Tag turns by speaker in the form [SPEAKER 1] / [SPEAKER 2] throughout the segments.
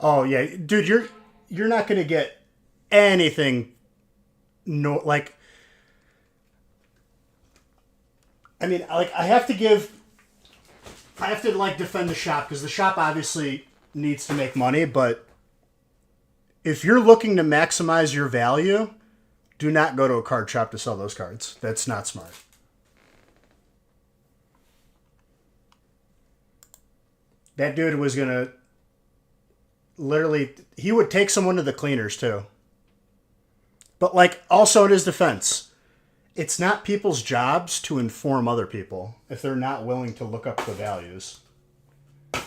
[SPEAKER 1] Oh yeah, dude, you're not gonna get anything. No, like I mean, like I have to like defend the shop because the shop obviously needs to make money. But if you're looking to maximize your value, do not go to a card shop to sell those cards. That's not smart. That dude was gonna literally he would take someone to the cleaners too. But like also in his defense, it's not people's jobs to inform other people if they're not willing to look up the values. All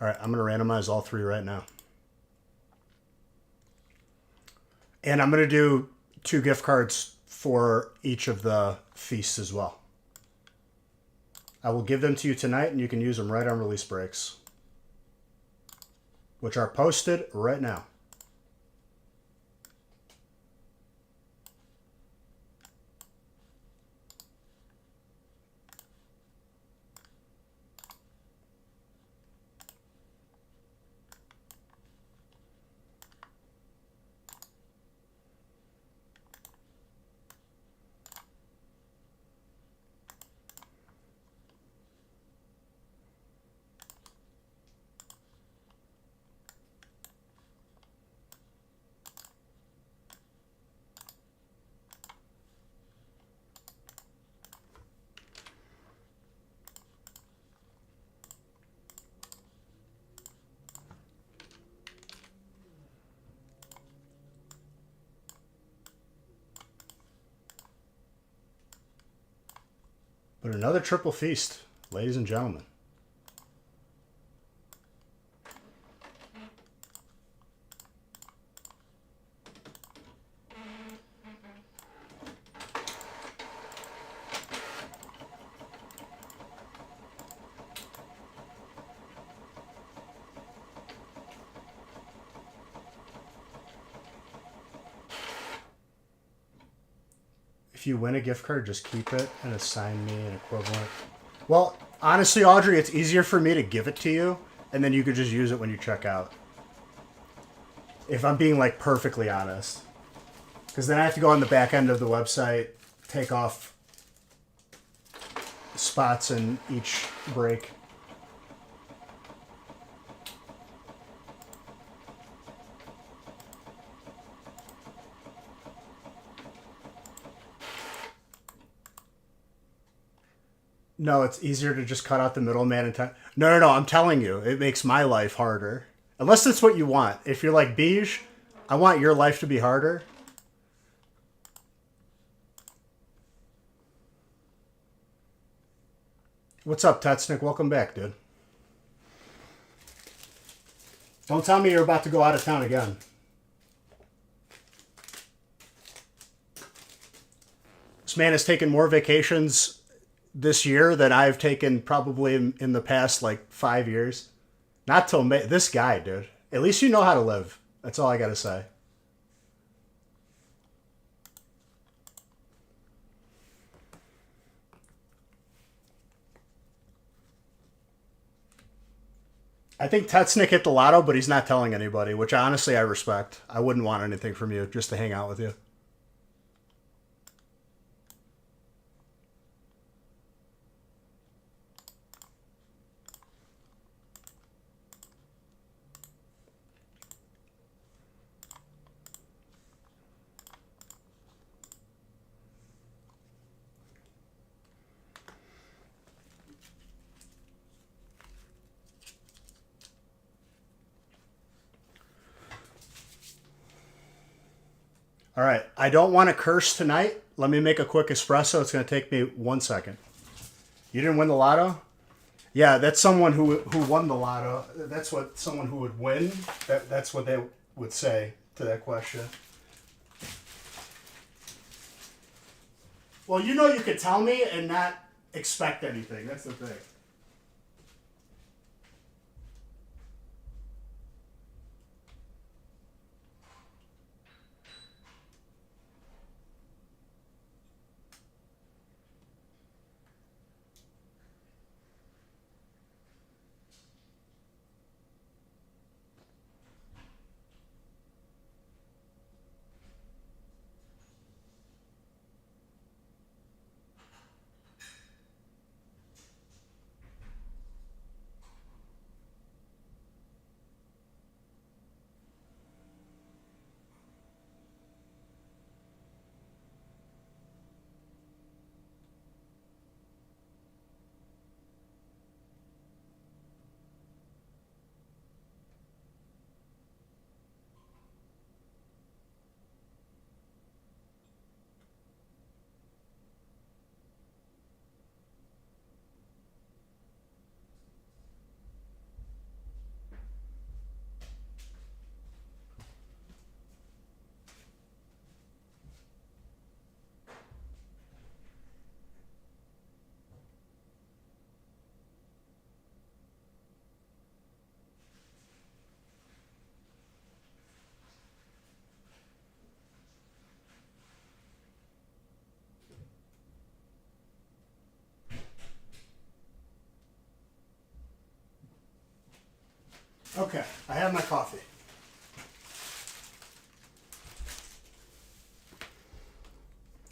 [SPEAKER 1] right, I'm going to randomize all three right now. And I'm going to do 2 gift cards for each of the feasts as well. I will give them to you tonight and you can use them right on release breaks, which are posted right now. But another triple feast, ladies and gentlemen. If you win a gift card, just keep it and assign me an equivalent. Well, honestly, Audrey, it's easier for me to give it to you, and then you could just use it when you check out. If I'm being like perfectly honest, because then I have to go on the back end of the website, take off spots in each break. No, it's easier to just cut out the middleman and no. I'm telling you, it makes my life harder. Unless that's what you want. If you're like Beige, I want your life to be harder. What's up, Tetsnick? Welcome back, dude. Don't tell me you're about to go out of town again. This man has taken more vacations this year than I've taken probably in the past like 5 years. Not till May. This guy, dude. At least you know how to live. That's all I gotta say. I think Tetsnick hit the lotto, but he's not telling anybody, which honestly I respect. I wouldn't want anything from you, just to hang out with you. All right. I don't want to curse tonight. Let me make a quick espresso. It's going to take me 1 second. You didn't win the lotto? Yeah, that's someone who won the lotto. That's what someone who would win. That's what they would say to that question. Well, you know you could tell me and not expect anything. That's the thing. Okay, I have my coffee.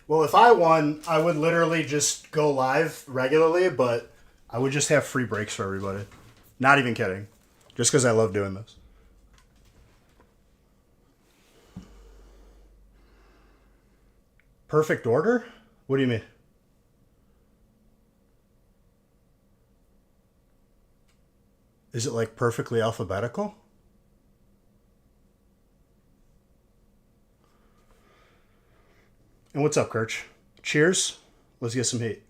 [SPEAKER 1] Well, if I won, I would literally just go live regularly, but I would just have free breaks for everybody. Not even kidding. Just because I love doing this. Perfect order? What do you mean? Is it like perfectly alphabetical? And what's up, Kirch? Cheers. Let's get some heat.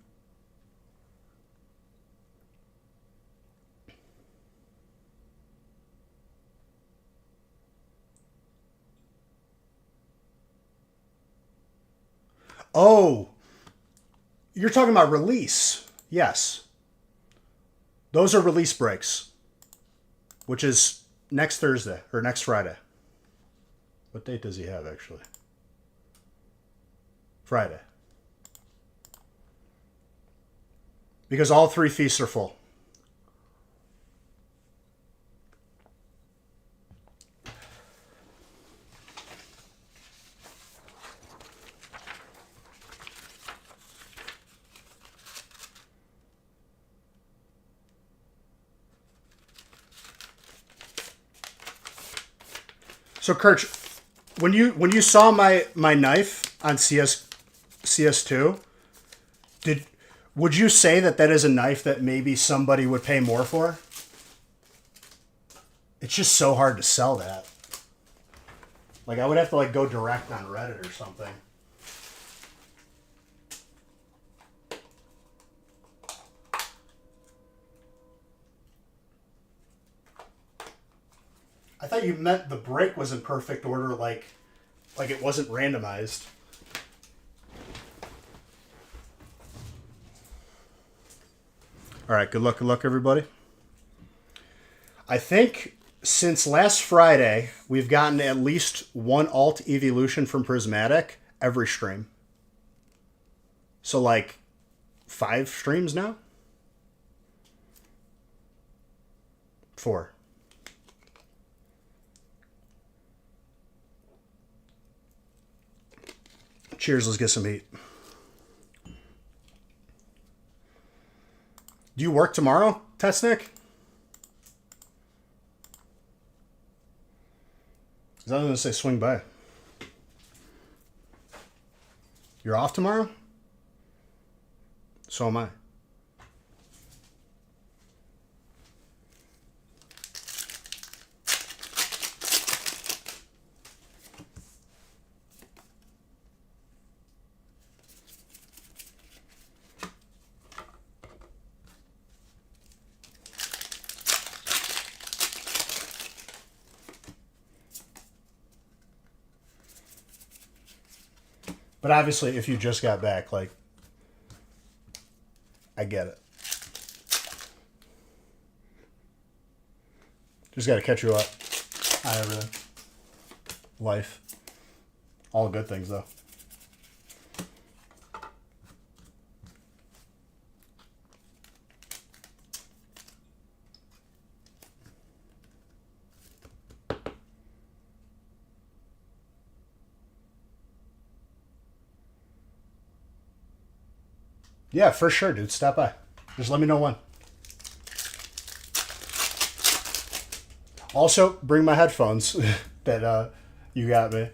[SPEAKER 1] Oh, you're talking about release. Yes. Those are release breaks, which is next Thursday or next Friday. What date does he have, actually? Friday. Because all three feasts are full. So, Kirch, when you saw my knife on CS2, did would you say that is a knife that maybe somebody would pay more for? It's just so hard to sell that. Like, I would have to like go direct on Reddit or something. I thought you meant the break was in perfect order, like it wasn't randomized. All right, good luck, everybody. I think since last Friday, we've gotten at least one alt evolution from Prismatic every stream. So, like, 5 streams now? 4. Cheers, let's get some heat. Do you work tomorrow, Testnik? I was going to say swing by. You're off tomorrow? So am I. But obviously, if you just got back, like, I get it. Just got to catch you up on everything. Life. All good things, though. Yeah, for sure, dude. Stop by. Just let me know when. Also, bring my headphones that you got me.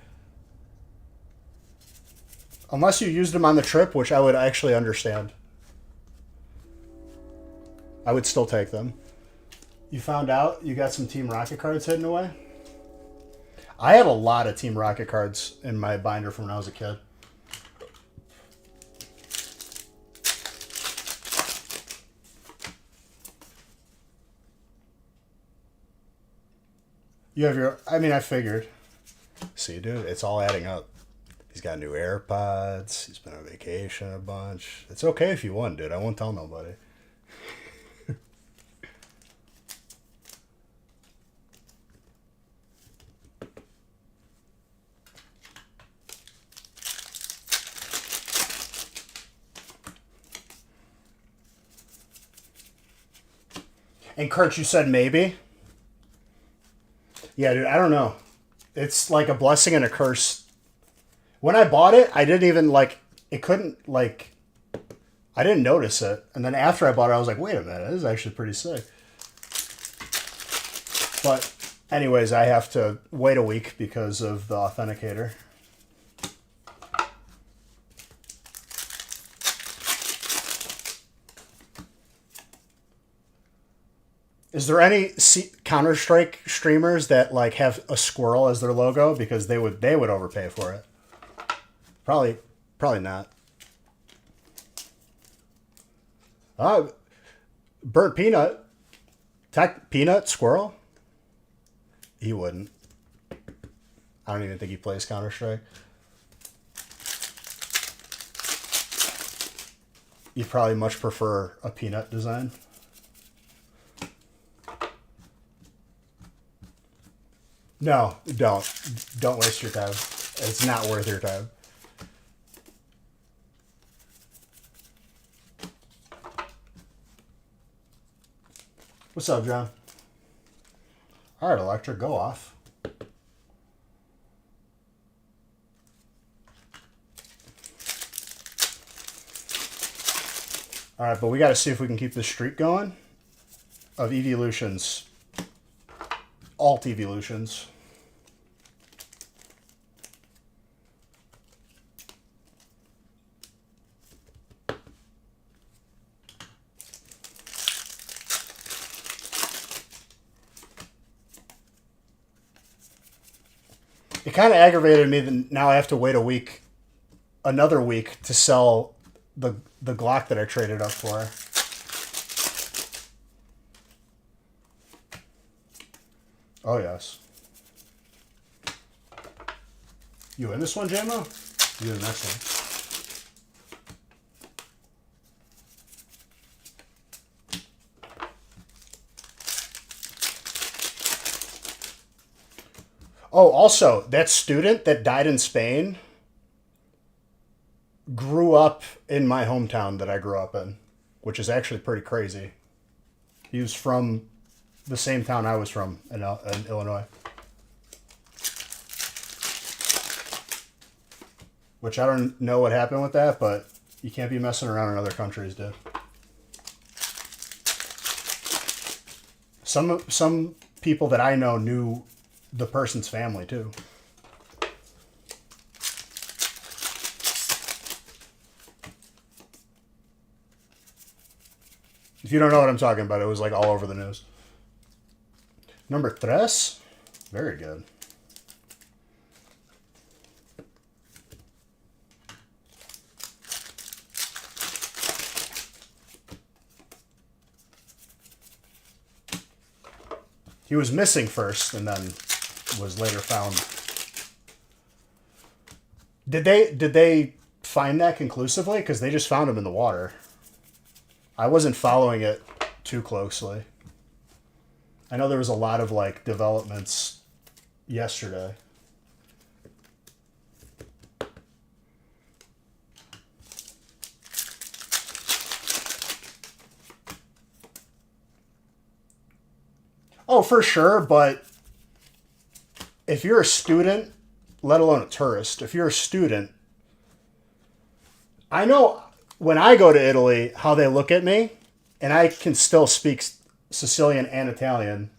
[SPEAKER 1] Unless you used them on the trip, which I would actually understand. I would still take them. You found out you got some Team Rocket cards hidden away? I had a lot of Team Rocket cards in my binder from when I was a kid. You have your... I mean, I figured. See, dude, it's all adding up. He's got new AirPods. He's been on vacation a bunch. It's okay if you won, dude. I won't tell nobody. And Kurt, you said maybe? Yeah, dude, I don't know. It's like a blessing and a curse. When I bought it, I didn't even like it couldn't like I didn't notice it. And then after I bought it, I was like, wait a minute, this is actually pretty sick. But anyways, I have to wait a week because of the authenticator. Is there any Counter-Strike streamers that like have a squirrel as their logo because they would overpay for it? Probably not. Burnt Peanut, Peanut Squirrel. He wouldn't. I don't even think he plays Counter-Strike. You'd probably much prefer a Peanut design. No, don't waste your time. It's not worth your time. What's up, John? All right, Electra, go off. All right, but we got to see if we can keep this streak going of evolutions. Alt evolutions. It kind of aggravated me that now I have to wait another week to sell the Glock that I traded up for. Oh, yes. You in this one, JMO? You in the next one? Oh, also, that student that died in Spain grew up in my hometown that I grew up in, which is actually pretty crazy. He was from the same town I was from in Illinois. Which I don't know what happened with that, but you can't be messing around in other countries, dude. Some people that I know knew the person's family, too. If you don't know what I'm talking about, it was like all over the news. Number 3. Very good. He was missing first and then was later found. Did they find that conclusively? Because they just found him in the water. I wasn't following it too closely. I know there was a lot of like developments yesterday. Oh, for sure, but if you're a student, let alone a tourist, if you're a student, I know when I go to Italy how they look at me, and I can still speak Sicilian and Italian,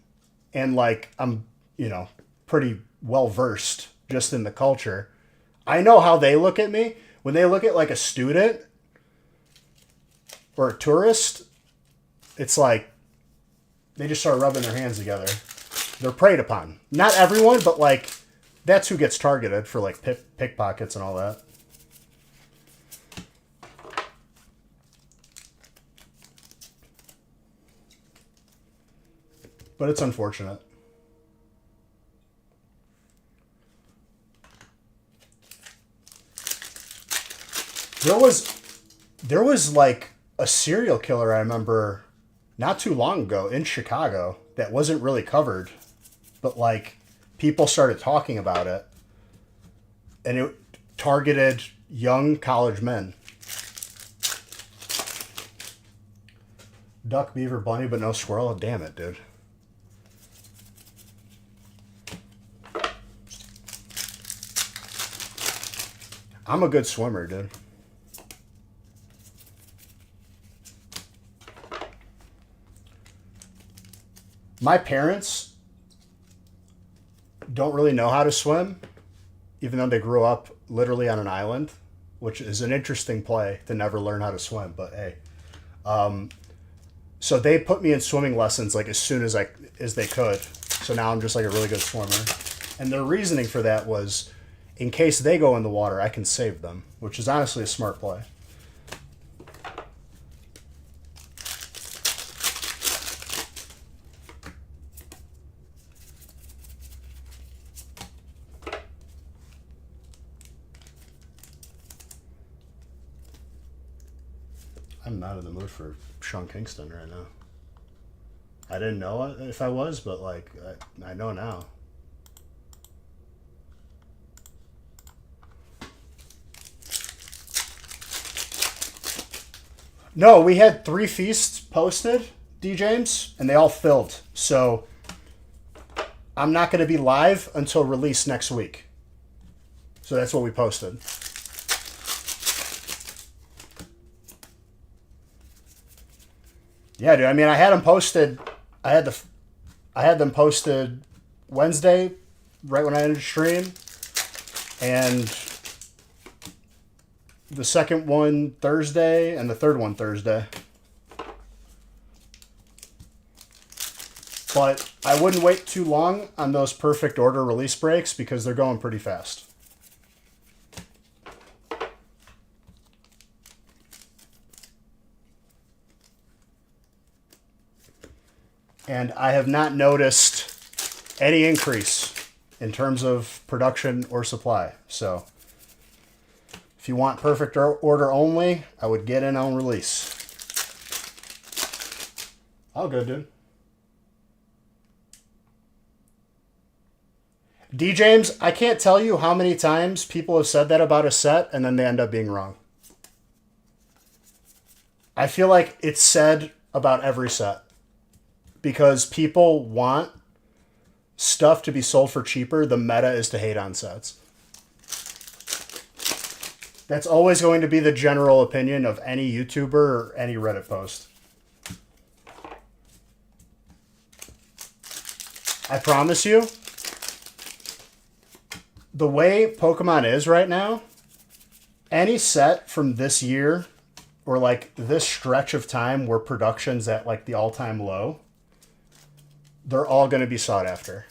[SPEAKER 1] and like I'm, pretty well versed just in the culture. I know how they look at me when they look at like a student or a tourist. It's like they just start rubbing their hands together. They're preyed upon. Not everyone, but like that's who gets targeted for like pickpockets and all that. But it's unfortunate. There was like a serial killer I remember not too long ago in Chicago that wasn't really covered, but like people started talking about it, and it targeted young college men. Duck, beaver, bunny, but no squirrel. Damn it, dude. I'm a good swimmer, dude. My parents don't really know how to swim, even though they grew up literally on an island, which is an interesting play to never learn how to swim. But hey, so they put me in swimming lessons like as soon as they could. So now I'm just like a really good swimmer. And their reasoning for that was, in case they go in the water, I can save them, which is honestly a smart play. I'm not in the mood for Sean Kingston right now. I didn't know if I was, but like I know now. No, we had 3 feasts posted, D James, and they all filled. So I'm not going to be live until release next week. So that's what we posted. Yeah, dude. I mean, I had them posted. I had them posted Wednesday, right when I ended stream, and the second one Thursday, and the third one Thursday. But I wouldn't wait too long on those perfect order release breaks because they're going pretty fast. And I have not noticed any increase in terms of production or supply. So if you want perfect order only, I would get in on release. All good, dude. D James, I can't tell you how many times people have said that about a set and then they end up being wrong. I feel like it's said about every set because people want stuff to be sold for cheaper. The meta is to hate on sets. That's always going to be the general opinion of any YouTuber or any Reddit post. I promise you, the way Pokemon is right now, any set from this year or like this stretch of time where production's at like the all-time low, they're all going to be sought after.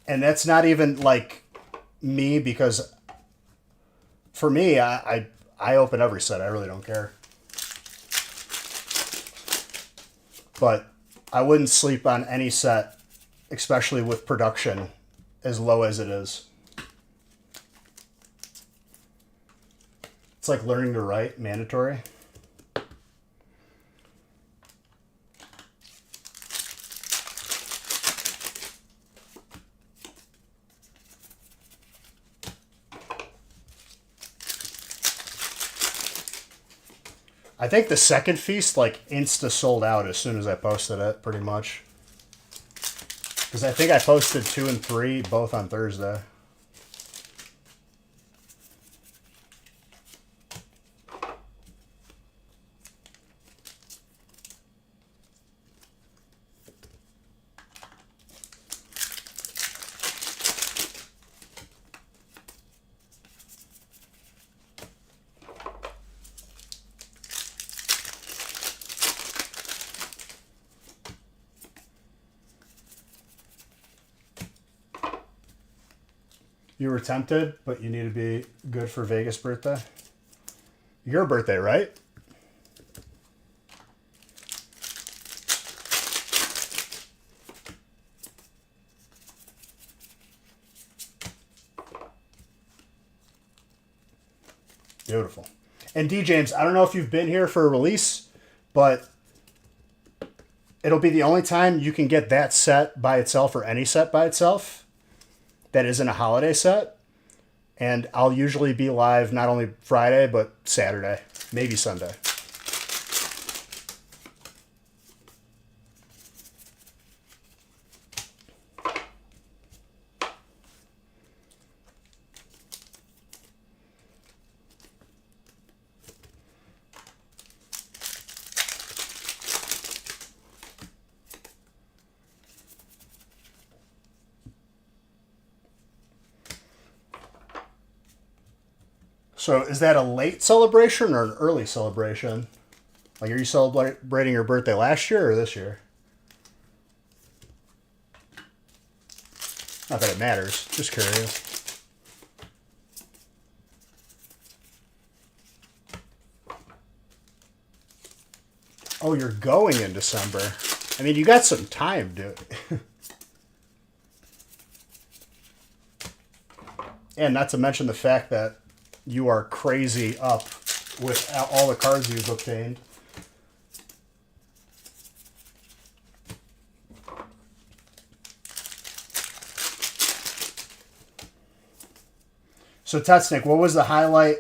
[SPEAKER 1] And that's not even like me, because for me, I open every set. I really don't care. But I wouldn't sleep on any set, especially with production as low as it is. It's like learning to write, mandatory. I think the second feast like insta sold out as soon as I posted it, pretty much. Because I think I posted 2 and 3 both on Thursday. You were tempted, but you need to be good for Vegas birthday. Your birthday, right? Beautiful. And D James, I don't know if you've been here for a release, but it'll be the only time you can get that set by itself or any set by itself that isn't a holiday set. And I'll usually be live not only Friday, but Saturday, maybe Sunday. So is that a late celebration or an early celebration? Like, are you celebrating your birthday last year or this year? Not that it matters. Just curious. Oh, you're going in December. I mean, you got some time, dude. And not to mention the fact that you are crazy up with all the cards you've obtained. So, Tetsnick, what was the highlight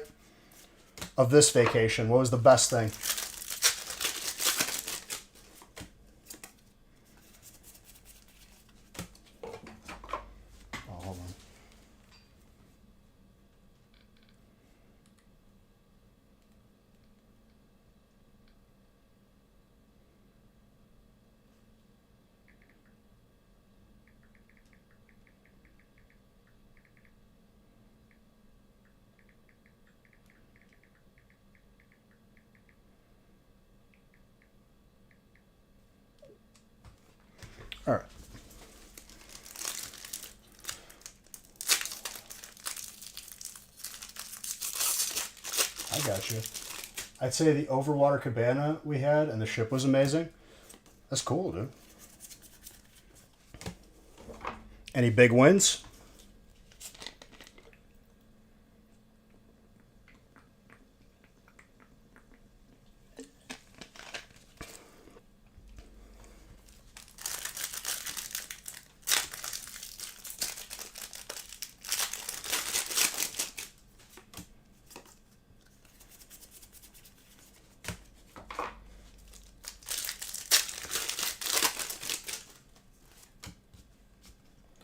[SPEAKER 1] of this vacation? What was the best thing? Oh, hold on. All right. I got you. I'd say the Overwater Cabana we had and the ship was amazing. That's cool, dude. Any big wins?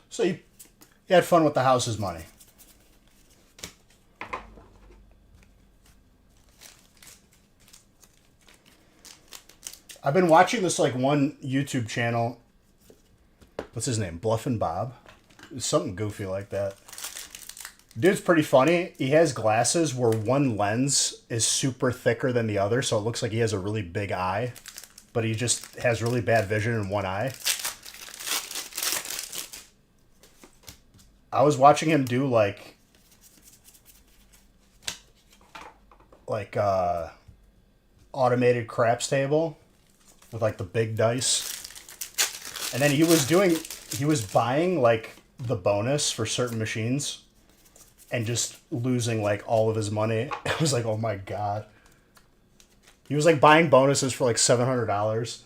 [SPEAKER 1] So you had fun with the house's money. I've been watching this like one YouTube channel. What's his name? Bluff and Bob. It's something goofy like that. Dude's pretty funny. He has glasses where one lens is super thicker than the other, so it looks like he has a really big eye, but he just has really bad vision in one eye. I was watching him do like automated craps table with like the big dice. And then he was buying like the bonus for certain machines and just losing like all of his money. I was like, oh my God. He was like buying bonuses for like $700.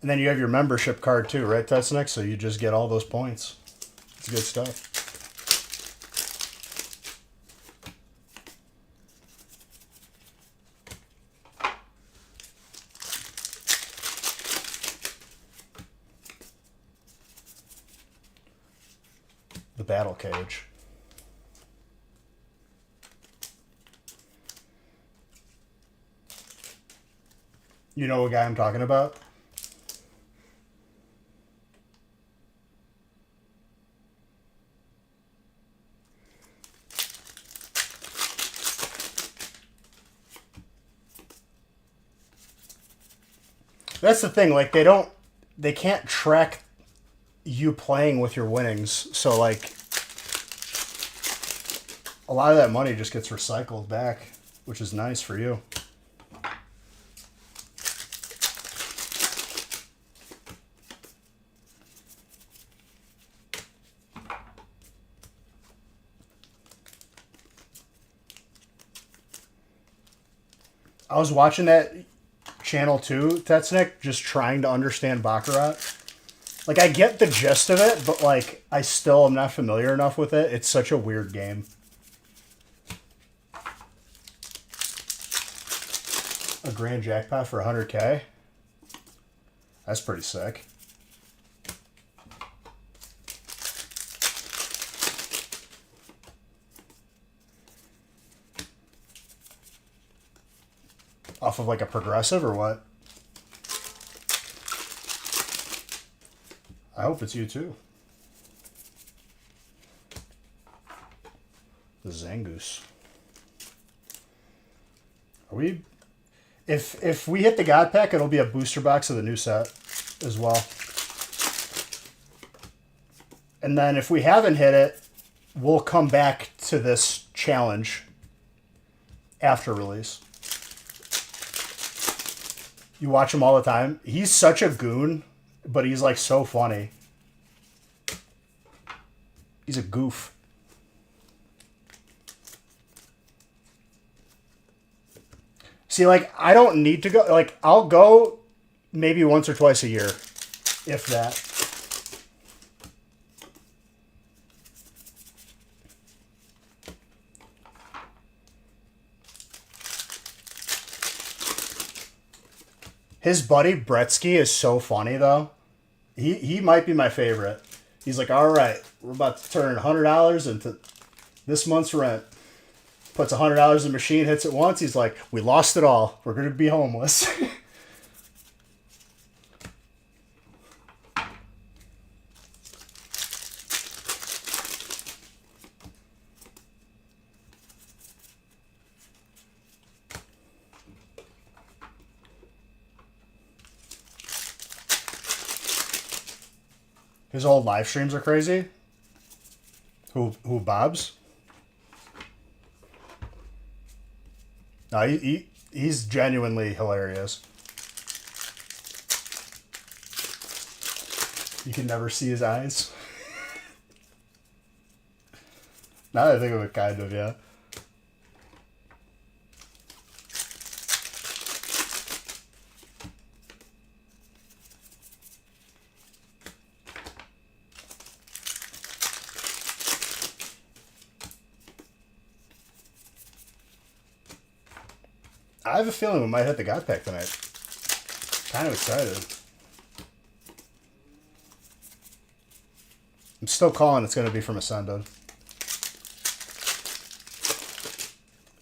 [SPEAKER 1] And then you have your membership card too, right? That's next, so you just get all those points. It's good stuff. The battle cage. You know what guy I'm talking about? That's the thing, like they can't track you playing with your winnings, so like a lot of that money just gets recycled back, which is nice for you. I was watching that channel too, Tetsnick, just trying to understand Baccarat. Like, I get the gist of it, but like I still am not familiar enough with it. It's such a weird game. A grand jackpot for 100K? That's pretty sick. Off of like a progressive or what? I hope it's you too. The Zangoose. Are we... If we hit the God Pack, it'll be a booster box of the new set as well. And then if we haven't hit it, we'll come back to this challenge after release. You watch him all the time. He's such a goon, but he's like so funny. He's a goof. See, like, I don't need to go. Like, I'll go maybe once or twice a year, if that. His buddy Bretsky is so funny, though. He might be my favorite. He's like, all right, we're about to turn $100 into this month's rent. Puts $100 in the machine, hits it once. He's like, we lost it all. We're going to be homeless. His old live streams are crazy. Who Bob's? No, he's genuinely hilarious. You can never see his eyes. Now that I think of it, kind of, yeah. I have a feeling we might hit the God Pack tonight. Kind of excited. I'm still calling it's going to be from Ascended.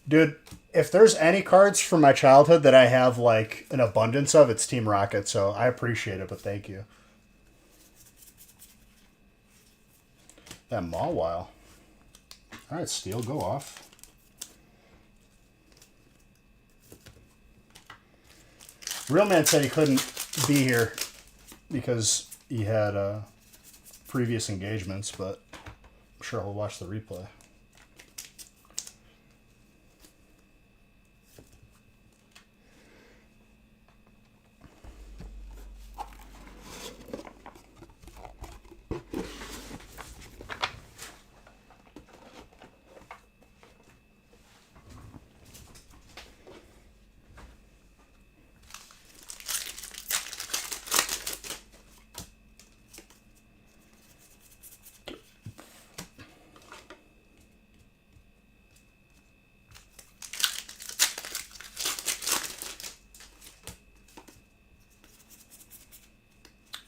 [SPEAKER 1] Dude, if there's any cards from my childhood that I have, like, an abundance of, it's Team Rocket, so I appreciate it, but thank you. That Mawile. Alright, Steel, go off. Real Man said he couldn't be here because he had previous engagements, but I'm sure he'll watch the replay.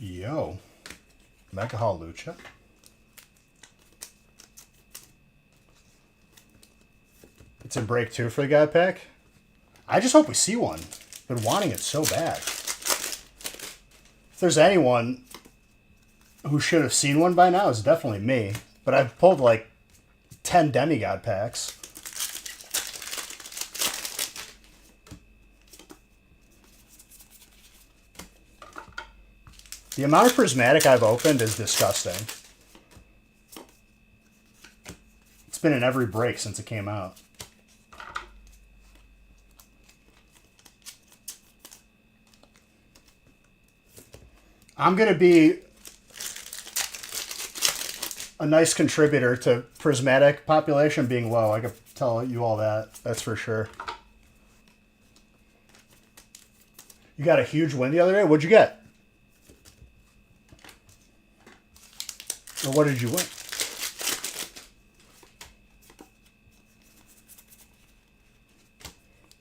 [SPEAKER 1] Yo, Mega Lucha. It's in break 2 for the God Pack. I just hope we see one. Been wanting it so bad. If there's anyone who should have seen one by now, it's definitely me. But I've pulled like 10 Demigod packs. The amount of prismatic I've opened is disgusting. It's been in every break since it came out. I'm going to be a nice contributor to prismatic population being low. I can tell you all that. That's for sure. You got a huge win the other day? What'd you get? Or what did you win?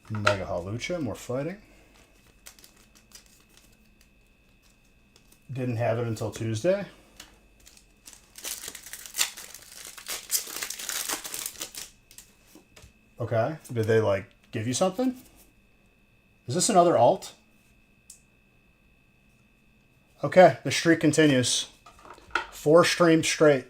[SPEAKER 1] Mega Lucha, more fighting. Didn't have it until Tuesday. Okay. Did they, like, give you something? Is this another alt? Okay, the streak continues. 4 streams straight.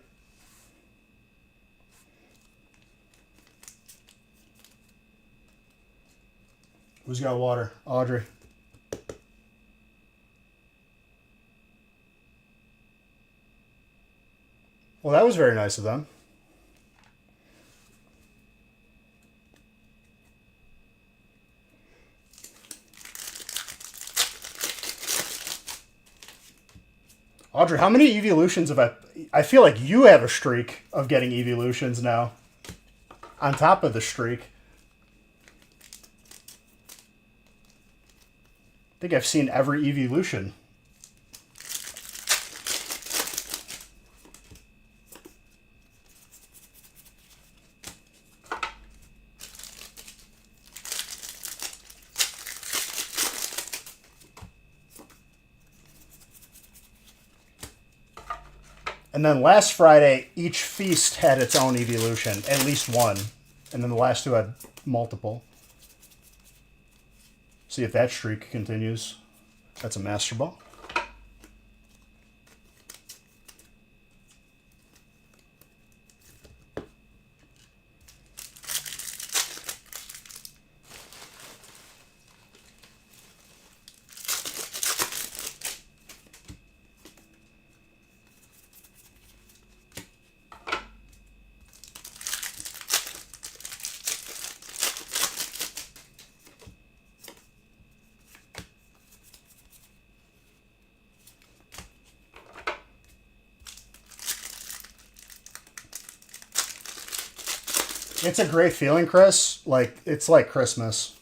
[SPEAKER 1] Who's got water? Audrey. Well, that was very nice of them. Audrey, how many evolutions have I feel like you have a streak of getting evolutions now. On top of the streak. I think I've seen every evolution. And then last Friday, each feast had its own evolution, at least one. And then the last 2 had multiple. See if that streak continues. That's a Master Ball. It's a great feeling, Chris. Like, it's like Christmas.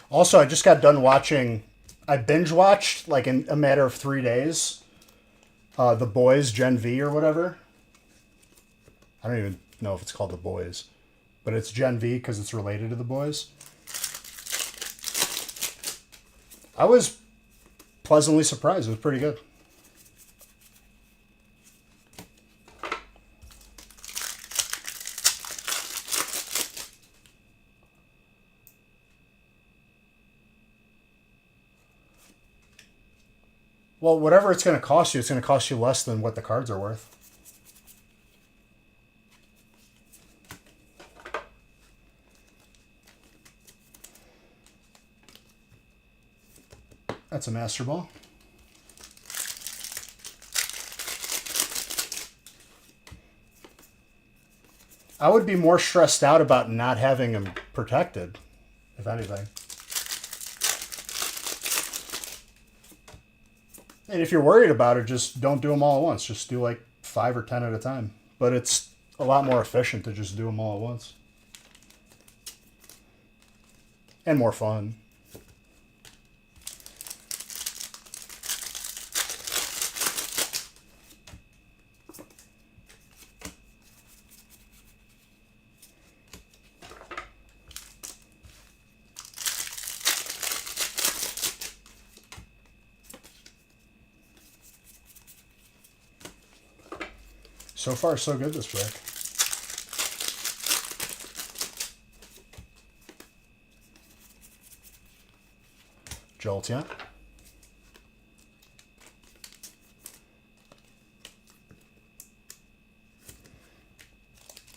[SPEAKER 1] Also, I just got done watching, I binge watched, like in a matter of 3 days, The Boys Gen V or whatever. I don't even know if it's called The Boys, but it's Gen V because it's related to The Boys. I was pleasantly surprised. It was pretty good. Well, whatever it's going to cost you, it's going to cost you less than what the cards are worth. That's a Master Ball. I would be more stressed out about not having them protected, if anything. And if you're worried about it, just don't do them all at once. Just do like 5 or 10 at a time. But it's a lot more efficient to just do them all at once. And more fun. So far, so good this break. Jolteon.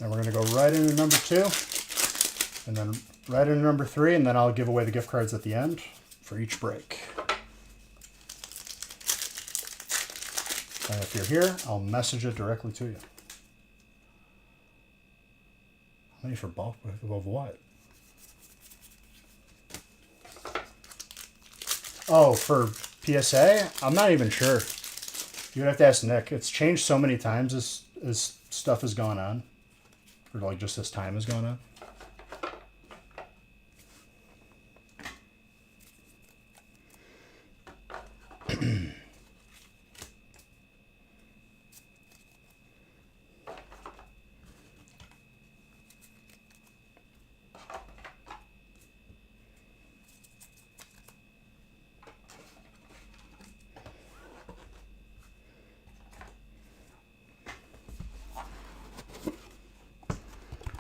[SPEAKER 1] And we're going to go right into number 2. And then right into number 3. And then I'll give away the gift cards at the end for each break. And if you're here, I'll message it directly to you. How many for bulk of what? Oh, for PSA? I'm not even sure. You would have to ask Nick. It's changed so many times as stuff has gone on. Or like just as time has gone on.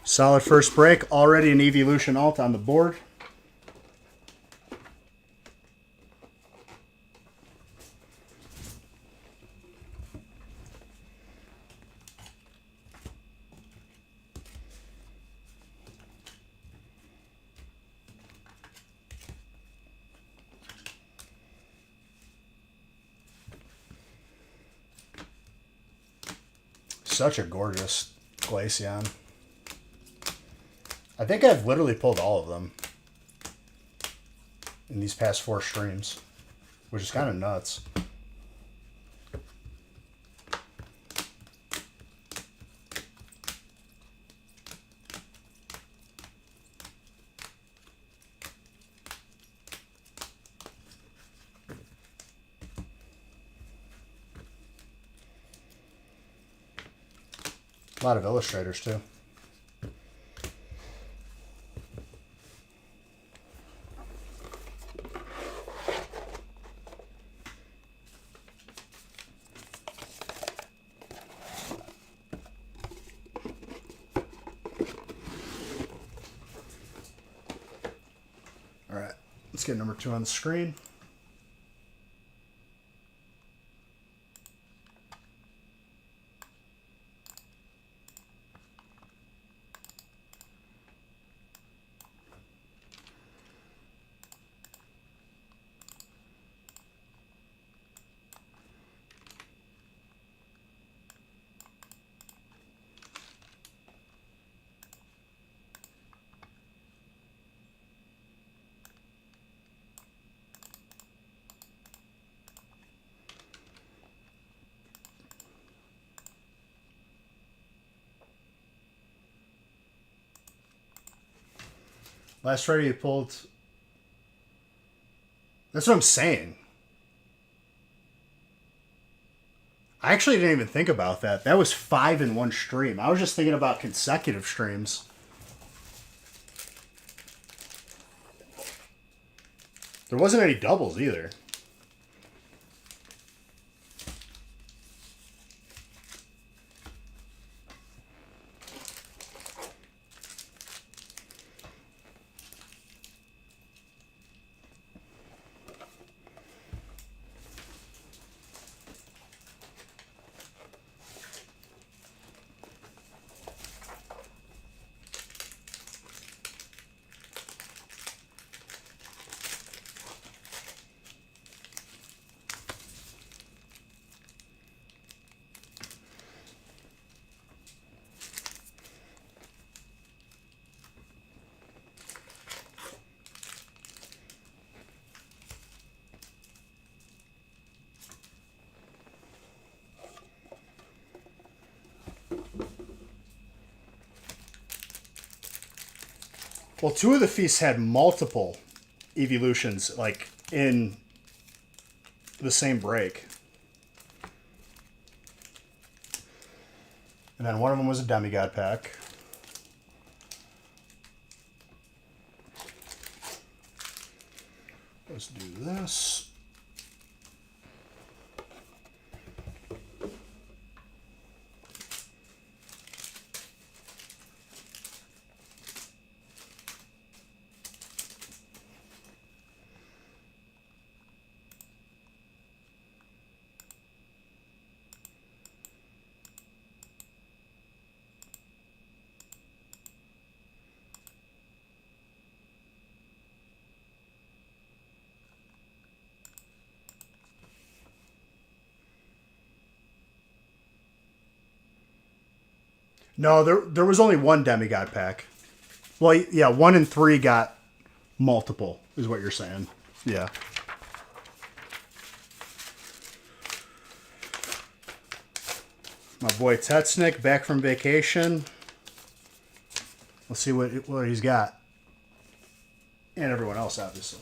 [SPEAKER 1] Solid first break. Already an Evolution alt on the board. Such a gorgeous Glaceon. I think I've literally pulled all of them in these past 4 streams, which is kind of nuts. A lot of illustrators too. All right, let's get number 2 on the screen. Last Friday you pulled... That's what I'm saying. I actually didn't even think about that. That was 5 in one stream. I was just thinking about consecutive streams. There wasn't any doubles either. Well, 2 of the feasts had multiple evolutions, like, in the same break. And then one of them was a demigod pack. Let's do this. No, there was only one demigod pack. Well, yeah, 1 and 3 got multiple, is what you're saying. Yeah. My boy Tetsnick back from vacation. Let's see what he's got. And everyone else, obviously.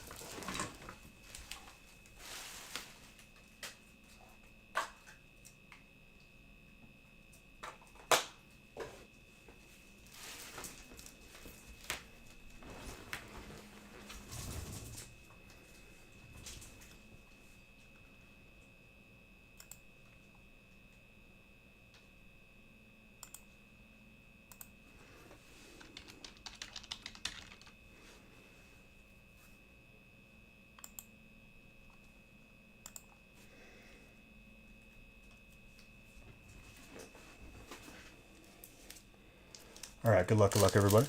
[SPEAKER 1] All right, good luck, everybody.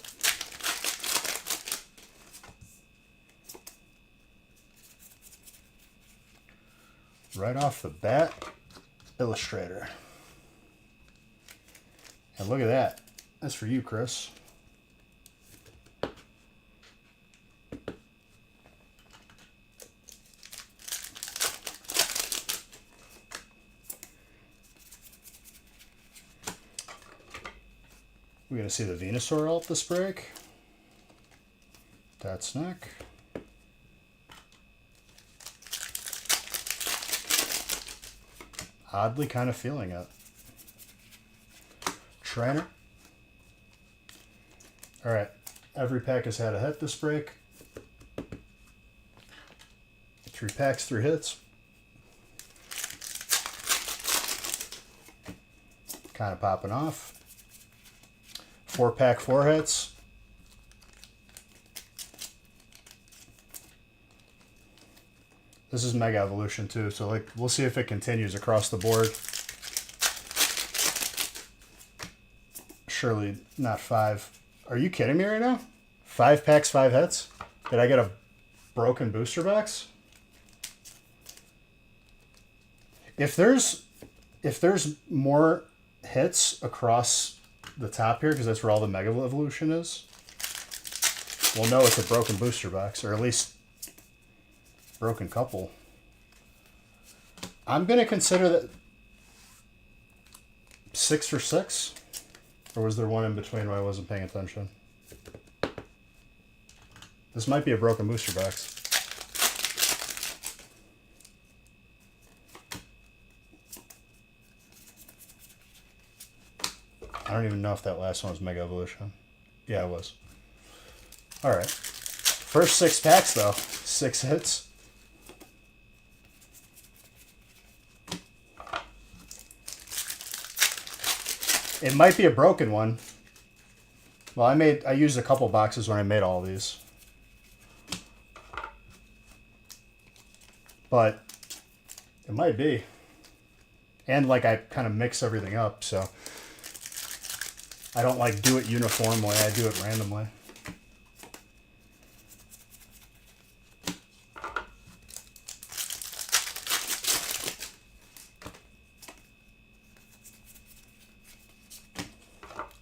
[SPEAKER 1] Right off the bat, Illustrator. And look at that. That's for you, Chris. We're going to see the Venusaur ult this break. That's neck. Oddly kind of feeling it. Trainer. Alright, every pack has had a hit this break. 3 packs, 3 hits. Kind of popping off. 4 pack, 4 hits. This is Mega Evolution too, so like we'll see if it continues across the board. Surely not 5. Are you kidding me right now? 5 packs, 5 hits? Did I get a broken booster box? If there's more hits across the top here, because that's where all the Mega Evolution is, we'll know it's a broken booster box, or at least broken couple. I'm going to consider that 6 for 6. Or was there one in between where I wasn't paying attention? This might be a broken booster box. I don't even know if that last one was Mega Evolution. Yeah, it was. Alright. First 6 packs, though. 6 hits. It might be a broken one. Well, I used a couple boxes when I made all these. But it might be. And like I kind of mix everything up, so I don't like do it uniformly, I do it randomly.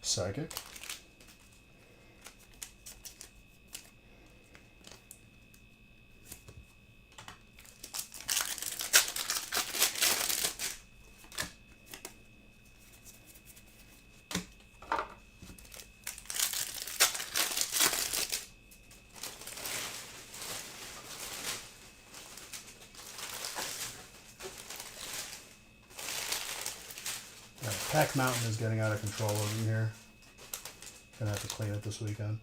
[SPEAKER 1] Psychic. Pack Mountain is getting out of control over here. Gonna have to clean it this weekend.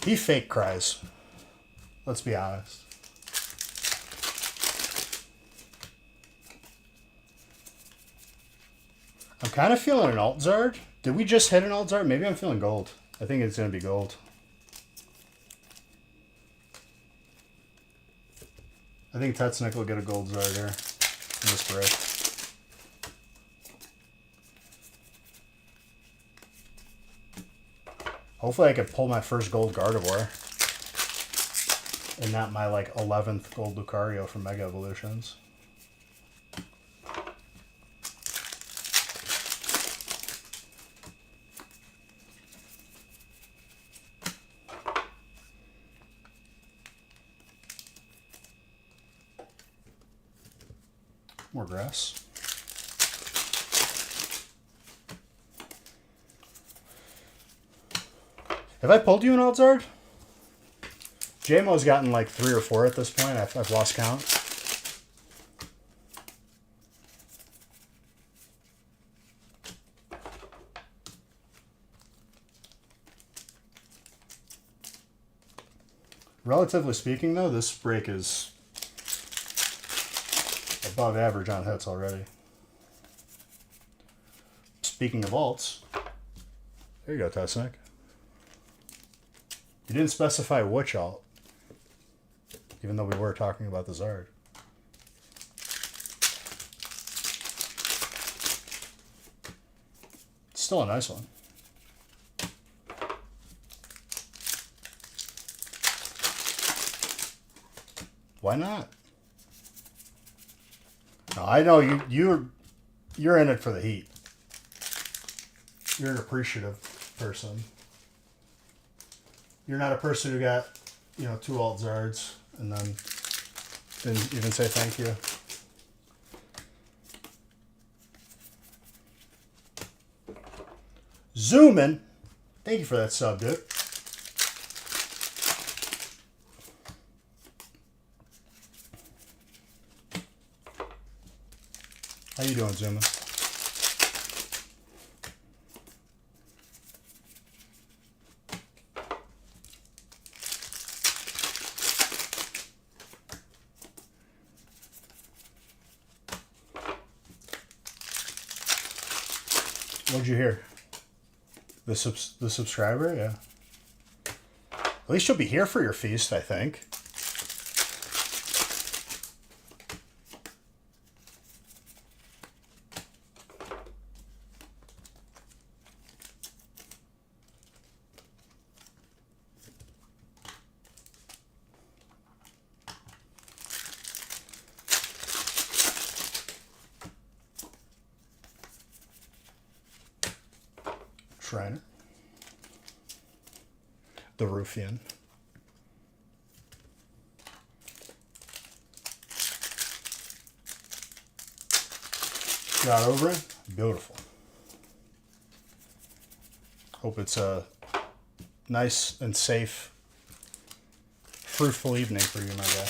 [SPEAKER 1] He fake cries. Let's be honest. I'm kind of feeling an Alt Zard. Did we just hit an Alt Zard? Maybe I'm feeling gold. I think it's going to be gold. I think Tetsnick will get a gold Zard here in this break. Hopefully I could pull my first gold Gardevoir. And not my like 11th gold Lucario from Mega Evolutions. More grass. Have I pulled you an Alt Zard? JMO's gotten like 3 or 4 at this point. I've lost count. Relatively speaking, though, this break is a above average on hits already. Speaking of alts, there you go, Tessnick. You didn't specify which alt, even though we were talking about the Zard. Still a nice one. Why not? No, I know you're in it for the heat. You're an appreciative person. You're not a person who got, 2 alt Zards and then didn't even say thank you. Zoomin'. Thank you for that sub, dude. How you doing, Zoomin'? What'd you hear? The subscriber, yeah. At least you'll be here for your feast, I think. Shriner. The Ruffian. Got over it. Beautiful. Hope it's a nice and safe, fruitful evening for you, my guy.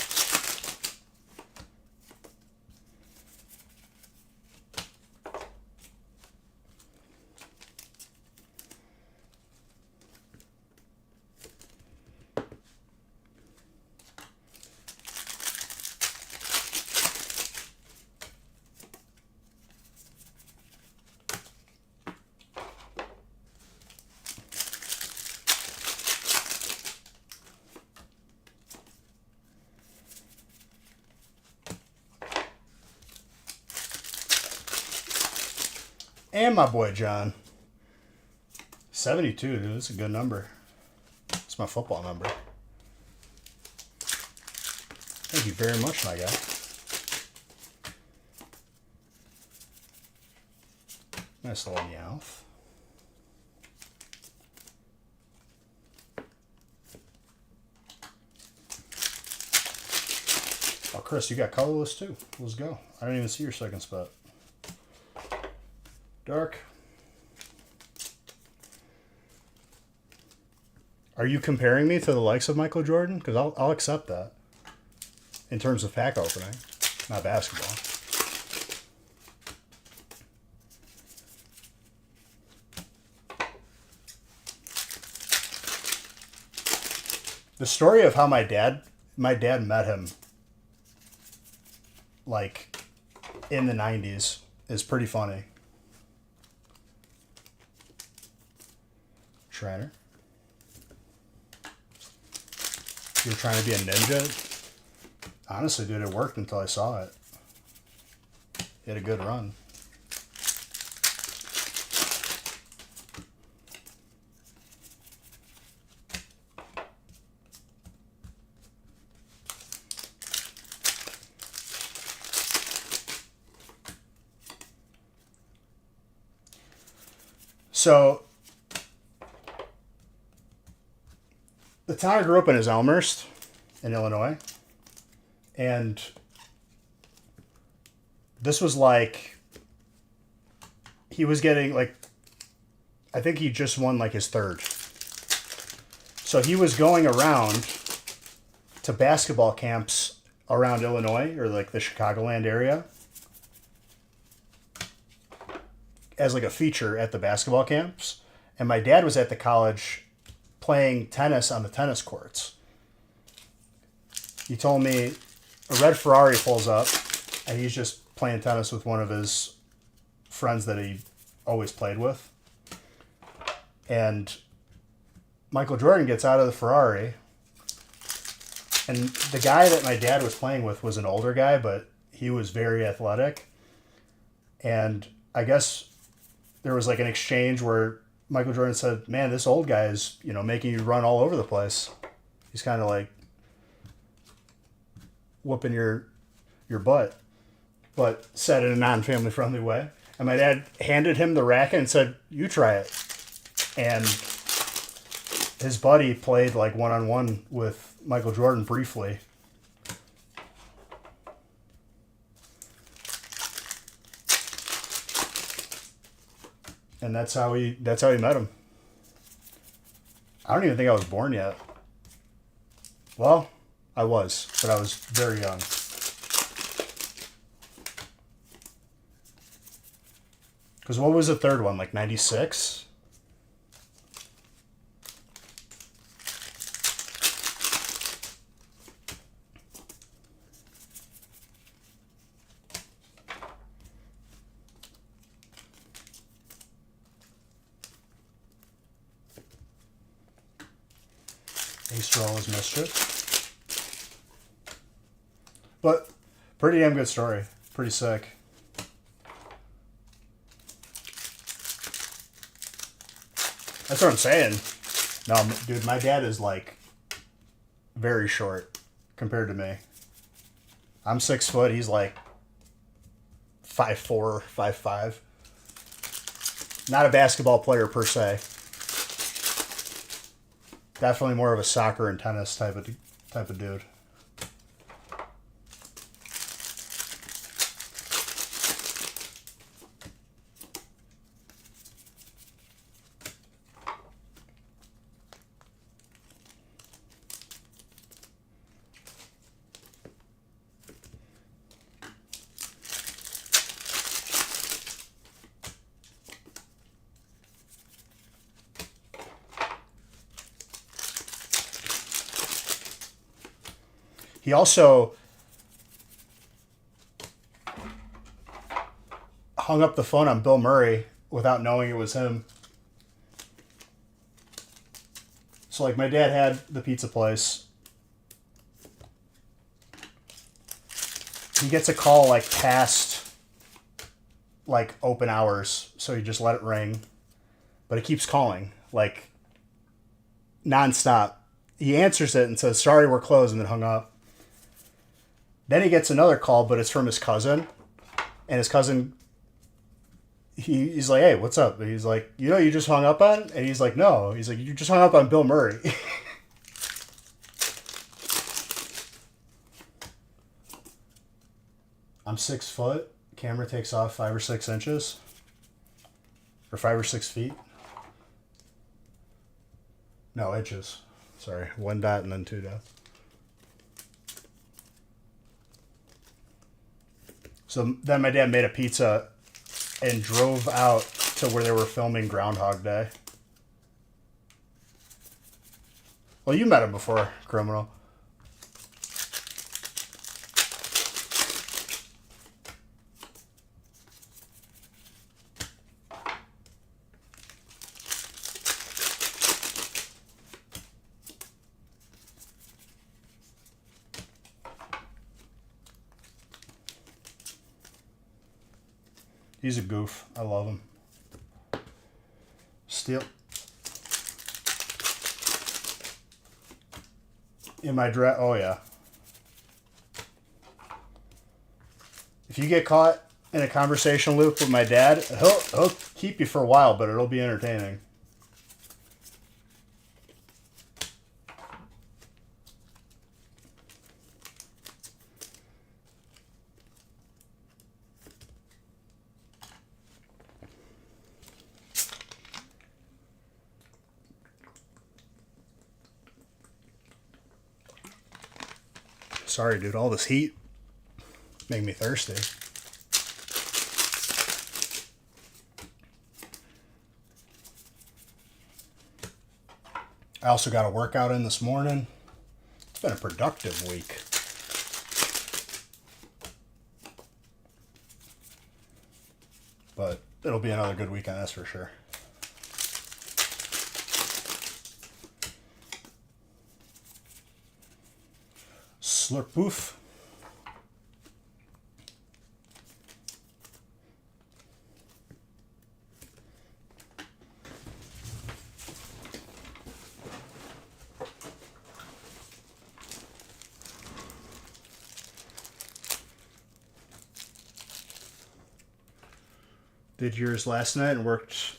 [SPEAKER 1] And my boy John. 72, dude. That's a good number. It's my football number. Thank you very much, my guy. Nice little Meowth. Oh, Chris, you got colorless too. Let's go. I didn't even see your second spot. Dark. Are you comparing me to the likes of Michael Jordan? Because I'll accept that. In terms of pack opening, not basketball. The story of how my dad met him, like, in the 90s is pretty funny. Shriner. You were trying to be a ninja? Honestly, dude, it worked until I saw it. He had a good run. So, the town I grew up in is Elmhurst, in Illinois. And this was like, he was getting, like, I think he just won, like, his third. So he was going around to basketball camps around Illinois, or, like, the Chicagoland area, as, like, a feature at the basketball camps. And my dad was at the college playing tennis on the tennis courts. He told me a red Ferrari pulls up and he's just playing tennis with one of his friends that he always played with. And Michael Jordan gets out of the Ferrari, and the guy that my dad was playing with was an older guy, but he was very athletic. And I guess there was like an exchange where Michael Jordan said, "Man, this old guy is, making you run all over the place. He's kind of like whooping your butt," but said in a non-family friendly way. And my dad handed him the racket and said, "You try it." And his buddy played like one-on-one with Michael Jordan briefly. And that's how he met him. I don't even think I was born yet. Well, I was, but I was very young. Because what was the third one? Like 96? Thanks for all his mischief. But pretty damn good story. Pretty sick. That's what I'm saying. No, dude, my dad is like very short compared to me. I'm 6 foot. He's like 5'4", 5'5". Not a basketball player per se. Definitely more of a soccer and tennis type of dude. He also hung up the phone on Bill Murray without knowing it was him. So, like, my dad had the pizza place. He gets a call, like, past, like, open hours. So he just let it ring. But it keeps calling, like, nonstop. He answers it and says, "Sorry, we're closed," and then hung up. Then he gets another call, but it's from his cousin. And his cousin, he's like, "Hey, what's up?" And he's like, "You just hung up on?" And he's like, "No." He's like, "You just hung up on Bill Murray." I'm 6 foot. Camera takes off 5 or 6 inches. Or 5 or 6 feet. No, inches. Sorry. 1 dot and then 2 dots. So then my dad made a pizza and drove out to where they were filming Groundhog Day. Well, you met him before, criminal. He's a goof. I love him. Steal. In my dress. Oh, yeah. If you get caught in a conversation loop with my dad, he'll keep you for a while, but it'll be entertaining. Sorry, dude. All this heat made me thirsty. I also got a workout in this morning. It's been a productive week. But it'll be another good weekend, that's for sure. Slurpoof. Did yours last night and worked.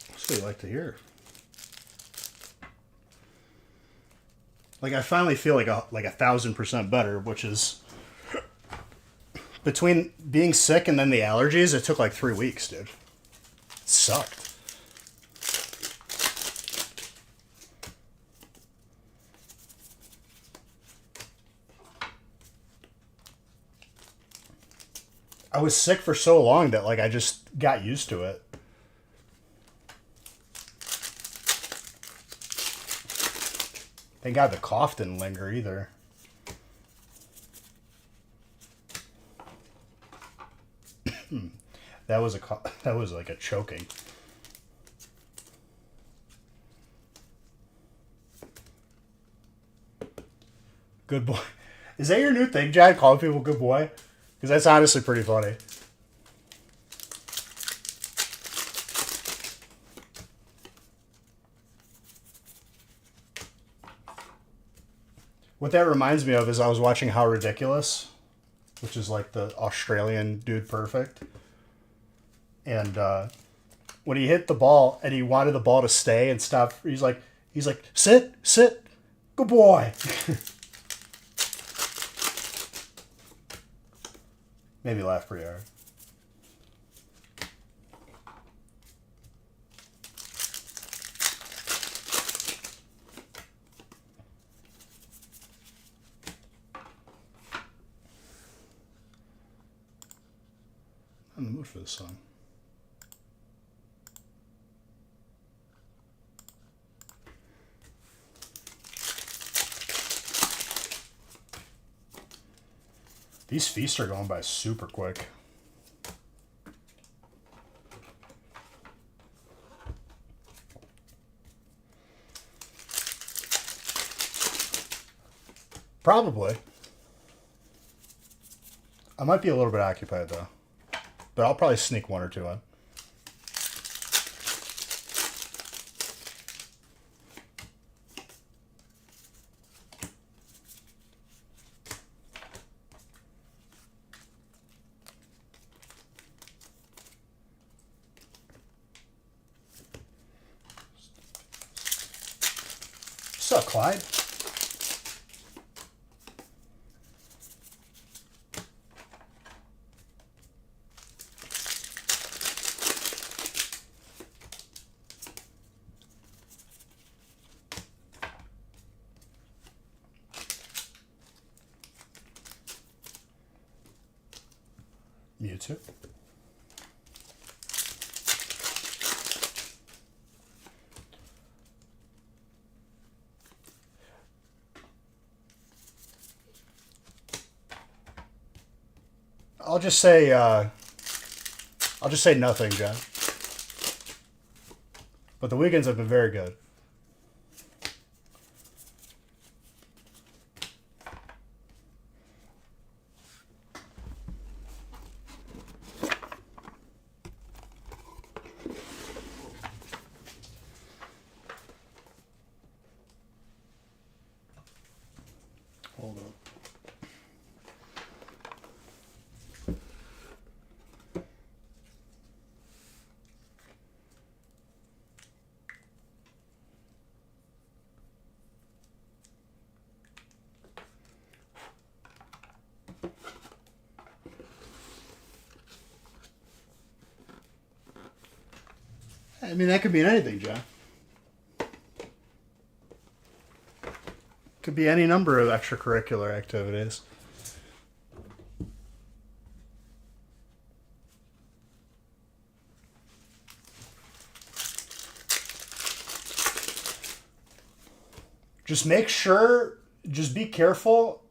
[SPEAKER 1] That's what you like to hear. Like, I finally feel like 1,000% better, which is between being sick and then the allergies. It took like 3 weeks, dude. It sucked. I was sick for so long that like I just got used to it. Thank God the cough didn't linger either. That was that was like a choking. Good boy. Is that your new thing, John? Calling people good boy? Because that's honestly pretty funny. What that reminds me of is I was watching How Ridiculous, which is like the Australian Dude Perfect. And when he hit the ball and he wanted the ball to stay and stop, he's like, sit, good boy. Made me laugh pretty hard. I'm in the mood for this song. These feasts are going by super quick. Probably. I might be a little bit occupied though. But I'll probably sneak one or two in. What's up, Clyde? Mewtwo. I'll just say nothing, John. But the weekends have been very good. Hold up. I mean, that could mean anything, John. Could be any number of extracurricular activities. Just make sure, just be careful.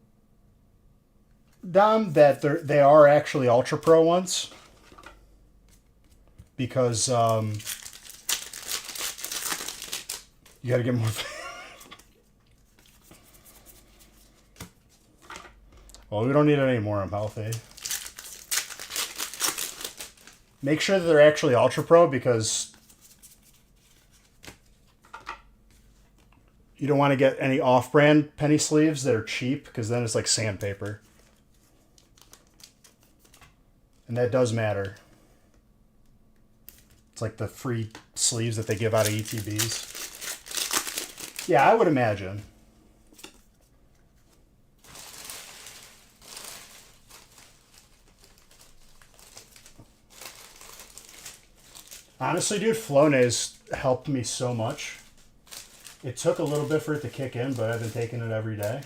[SPEAKER 1] Dom, that they are actually Ultra Pro ones. Because you got to get more. Well, we don't need it anymore. I'm healthy. Make sure that they're actually Ultra Pro because you don't want to get any off-brand penny sleeves that are cheap because then it's like sandpaper. And that does matter. It's like the free sleeves that they give out of ETBs. Yeah, I would imagine. Honestly, dude, Flonase helped me so much. It took a little bit for it to kick in, but I've been taking it every day.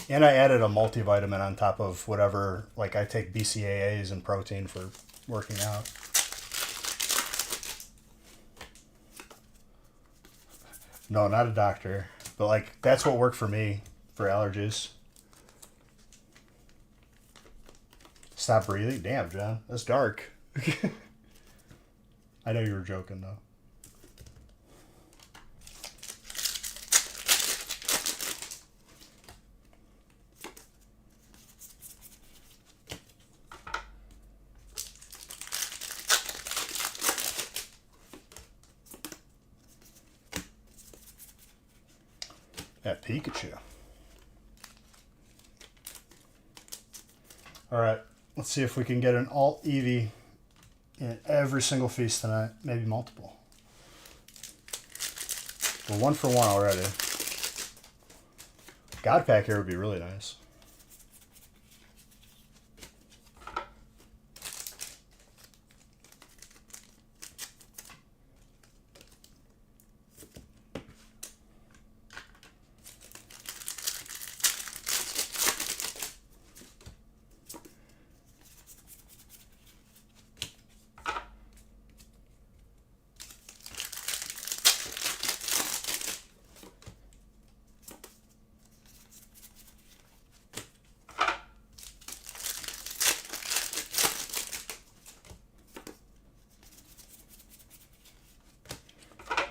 [SPEAKER 1] And I added a multivitamin on top of whatever, like I take BCAAs and protein for working out. No, not a doctor, but like that's what worked for me for allergies. Stop breathing? Damn, John, that's dark. I know you were joking though. That Pikachu. All right, let's see if we can get an alt Eevee in every single feast tonight, maybe multiple. We're 1 for 1 already. God Pack here would be really nice.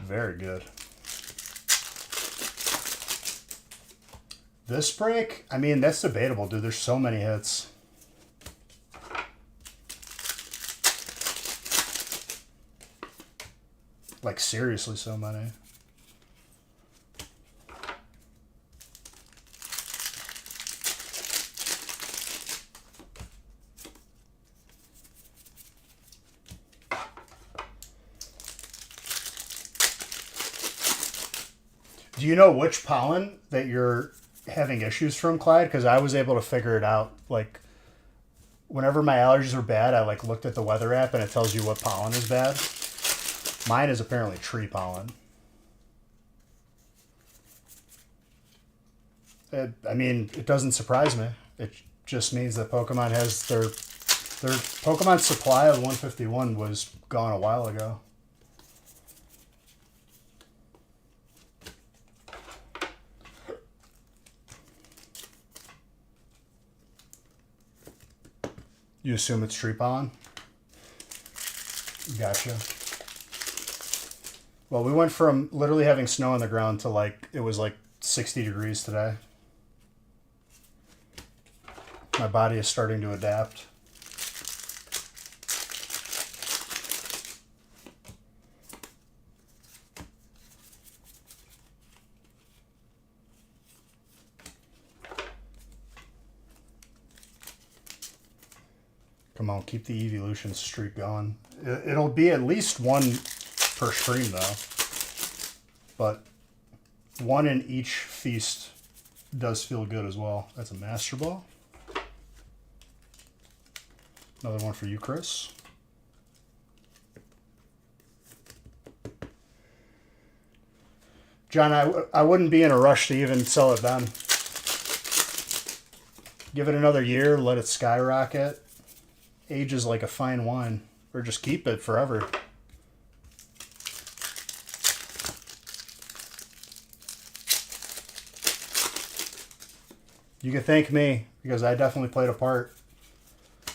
[SPEAKER 1] Very good. This break, I mean, that's debatable, dude. There's so many hits. Like, seriously, so many. Do you know which pollen that you're having issues from, Clyde? Because I was able to figure it out. Like, whenever my allergies were bad, I like looked at the weather app and it tells you what pollen is bad. Mine is apparently tree pollen. I mean, it doesn't surprise me. It just means that Pokemon has their Pokemon supply of 151 was gone a while ago. You assume it's tree pollen? Gotcha. Well, we went from literally having snow on the ground to like, it was like 60 degrees today. My body is starting to adapt. Come on, keep the evolution streak going. It'll be at least 1 per stream, though. But 1 in each feast does feel good as well. That's a Master Ball. Another one for you, Chris. John, I wouldn't be in a rush to even sell it then. Give it another year, let it skyrocket. Ages like a fine wine, or just keep it forever. You can thank me because I definitely played a part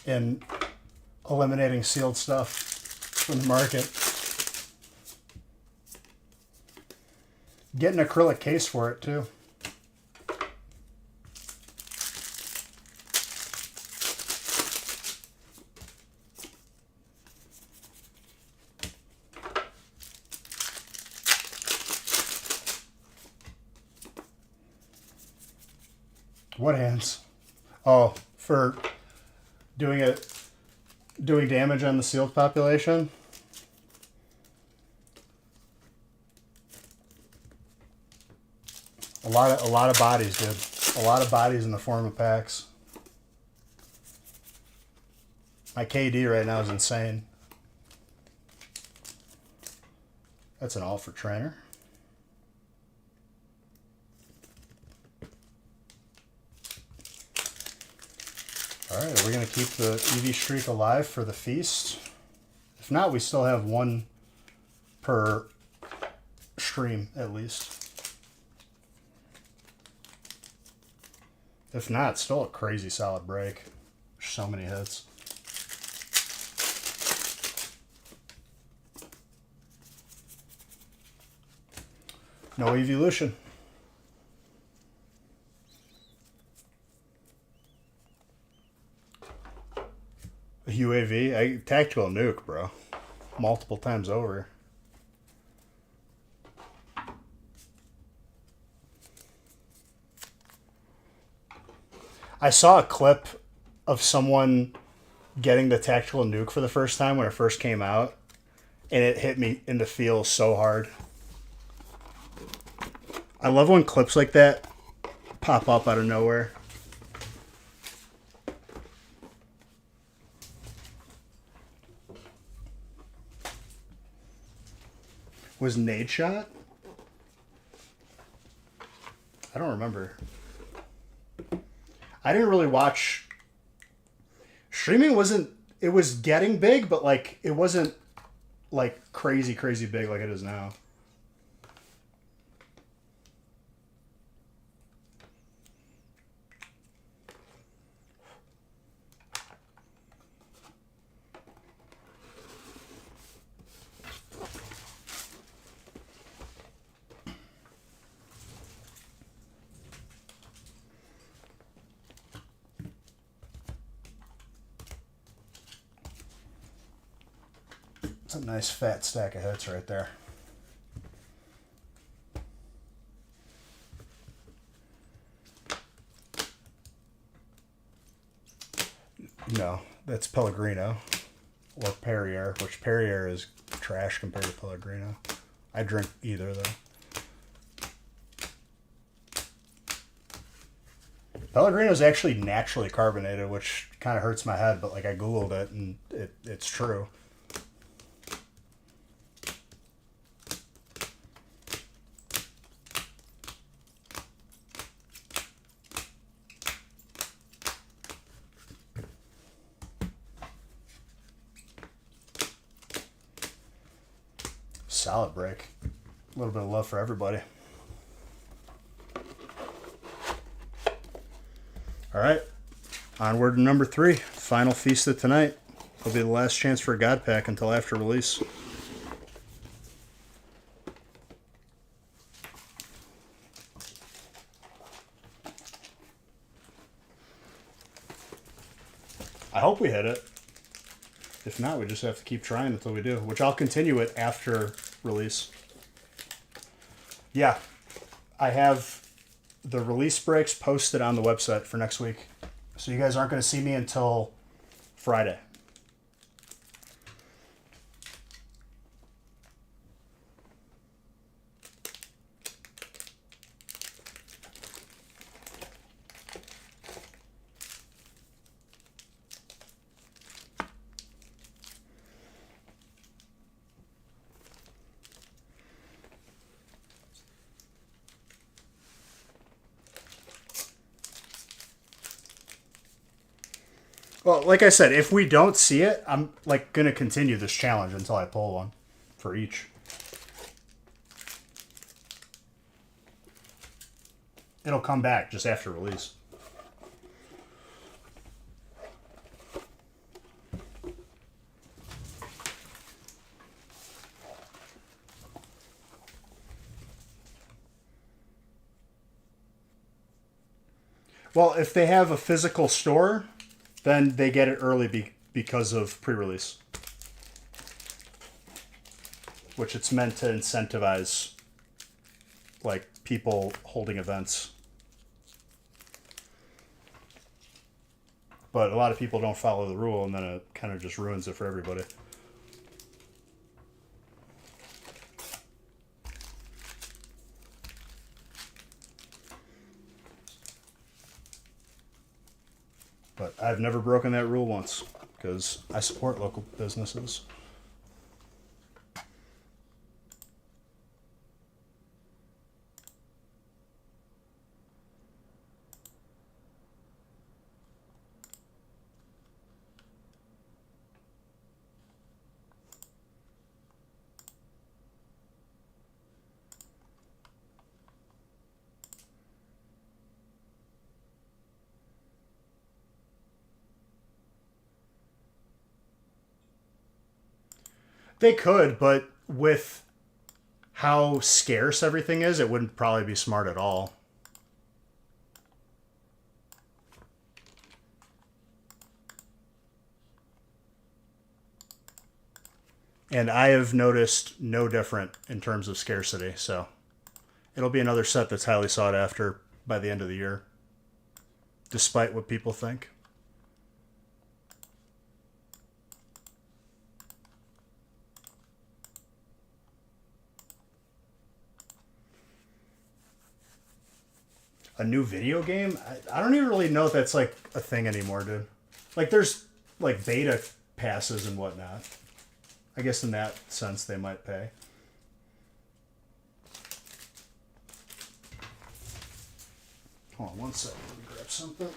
[SPEAKER 1] in eliminating sealed stuff from the market. Get an acrylic case for it too. What hands? Oh, for doing damage on the sealed population. A lot of bodies, dude. A lot of bodies in the form of packs. My KD right now is insane. That's an all for trainer. Alright, are we going to keep the EV streak alive for the feast? If not, we still have one per stream at least. If not, still a crazy solid break. So many hits. No evolution. A UAV? Tactical nuke, bro. Multiple times over. I saw a clip of someone getting the tactical nuke for the first time when it first came out, and it hit me in the feels so hard. I love when clips like that pop up out of nowhere. Was Nade shot? I don't remember. I didn't really watch. Streaming wasn't. It was getting big, but like it wasn't like crazy big like it is now. It's a nice fat stack of hits right there. No, that's Pellegrino or Perrier, which Perrier is trash compared to Pellegrino. I drink either though. Pellegrino is actually naturally carbonated, which kind of hurts my head, but like I googled it and it's true. Solid break. A little bit of love for everybody. All right, onward to number 3. Final feast of tonight. Will be the last chance for a God Pack until after release. I hope we hit it. If not, we just have to keep trying until we do, which I'll continue it after release. Yeah, I have the release breaks posted on the website for next week. So you guys aren't going to see me until Friday. Well, like I said, if we don't see it, I'm like going to continue this challenge until I pull one for each. It'll come back just after release. Well, if they have a physical store, then they get it early because of pre-release, which it's meant to incentivize, like, people holding events. But a lot of people don't follow the rule, and then it kind of just ruins it for everybody. But I've never broken that rule once because I support local businesses. They could, but with how scarce everything is, it wouldn't probably be smart at all. And I have noticed no different in terms of scarcity, so it'll be another set that's highly sought after by the end of the year, despite what people think. A new video game? I don't even really know if that's like a thing anymore, dude. Like there's like beta passes and whatnot. I guess in that sense they might pay. Hold on one second, let me grab something.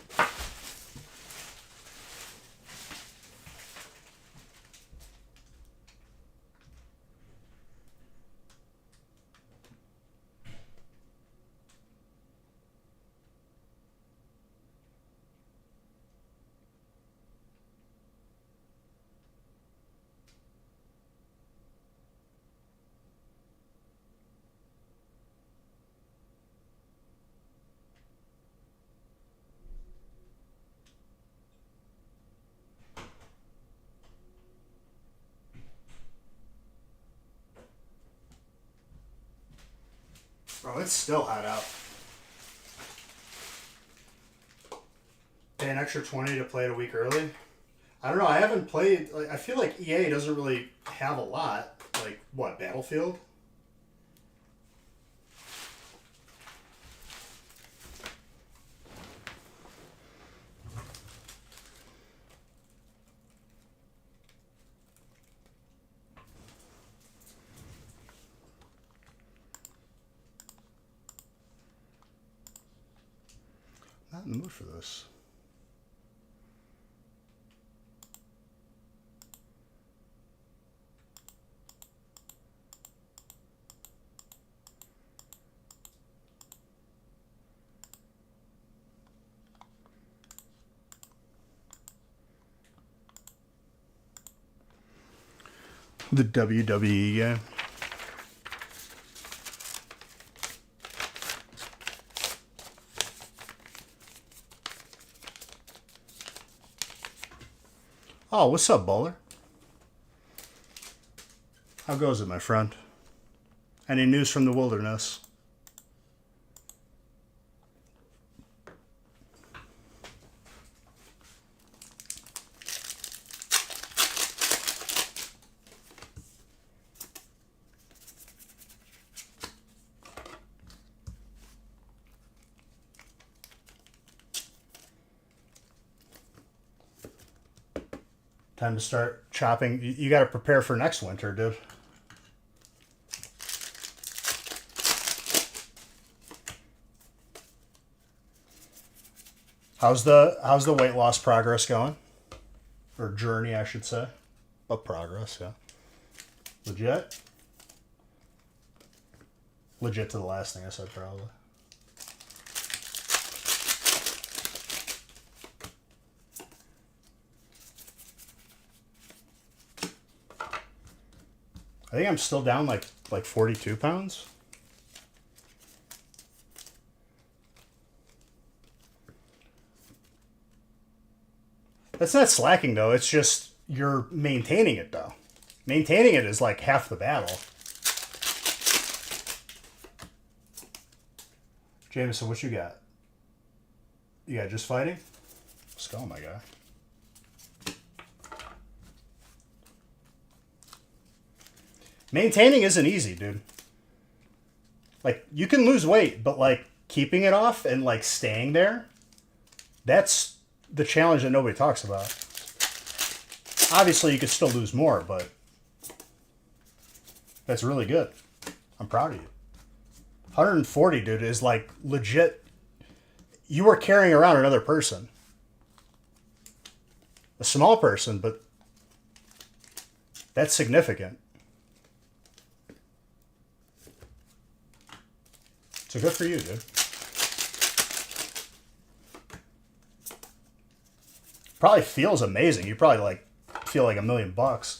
[SPEAKER 1] Bro, it's still hot out. Pay an extra 20 to play it a week early. I don't know. I haven't played. Like, I feel like EA doesn't really have a lot. Like what, Battlefield? Not in the mood for this. The WWE game. Oh, what's up, Bowler? How goes it, my friend? Any news from the wilderness? Time to start chopping. You got to prepare for next winter, dude. How's the weight loss progress going? Or journey, I should say. But progress, yeah. Legit? Legit to the last thing I said, probably. I think I'm still down like 42 pounds. That's not slacking though. It's just you're maintaining it though. Maintaining it is like half the battle. Jameson, what you got? You got just fighting? Let's go, my guy. Maintaining isn't easy, dude. Like, you can lose weight, but, like, keeping it off and, like, staying there, that's the challenge that nobody talks about. Obviously, you could still lose more, but that's really good. I'm proud of you. 140, dude, is, like, legit. You are carrying around another person. A small person, but that's significant. So good for you, dude. Probably feels amazing. You probably like feel like $1,000,000.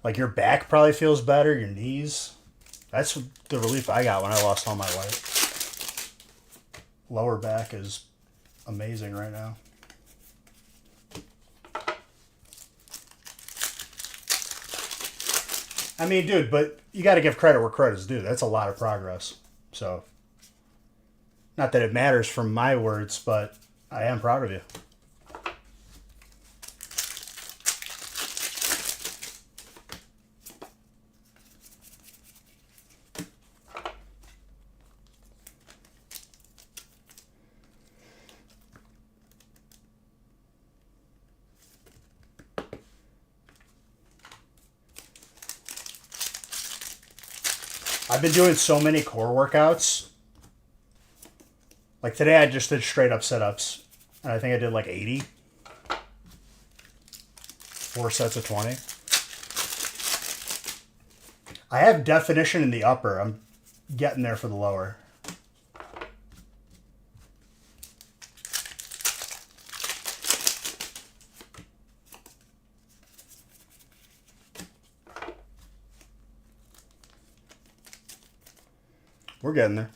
[SPEAKER 1] Like your back probably feels better, your knees. That's the relief I got when I lost all my weight. Lower back is amazing right now. I mean, dude, but you got to give credit where credit's due. That's a lot of progress. So, not that it matters from my words, but I am proud of you. I've been doing so many core workouts. Like today I just did straight up sit-ups. And I think I did like 80. 4 sets of 20. I have definition in the upper. I'm getting there for the lower. We're getting there.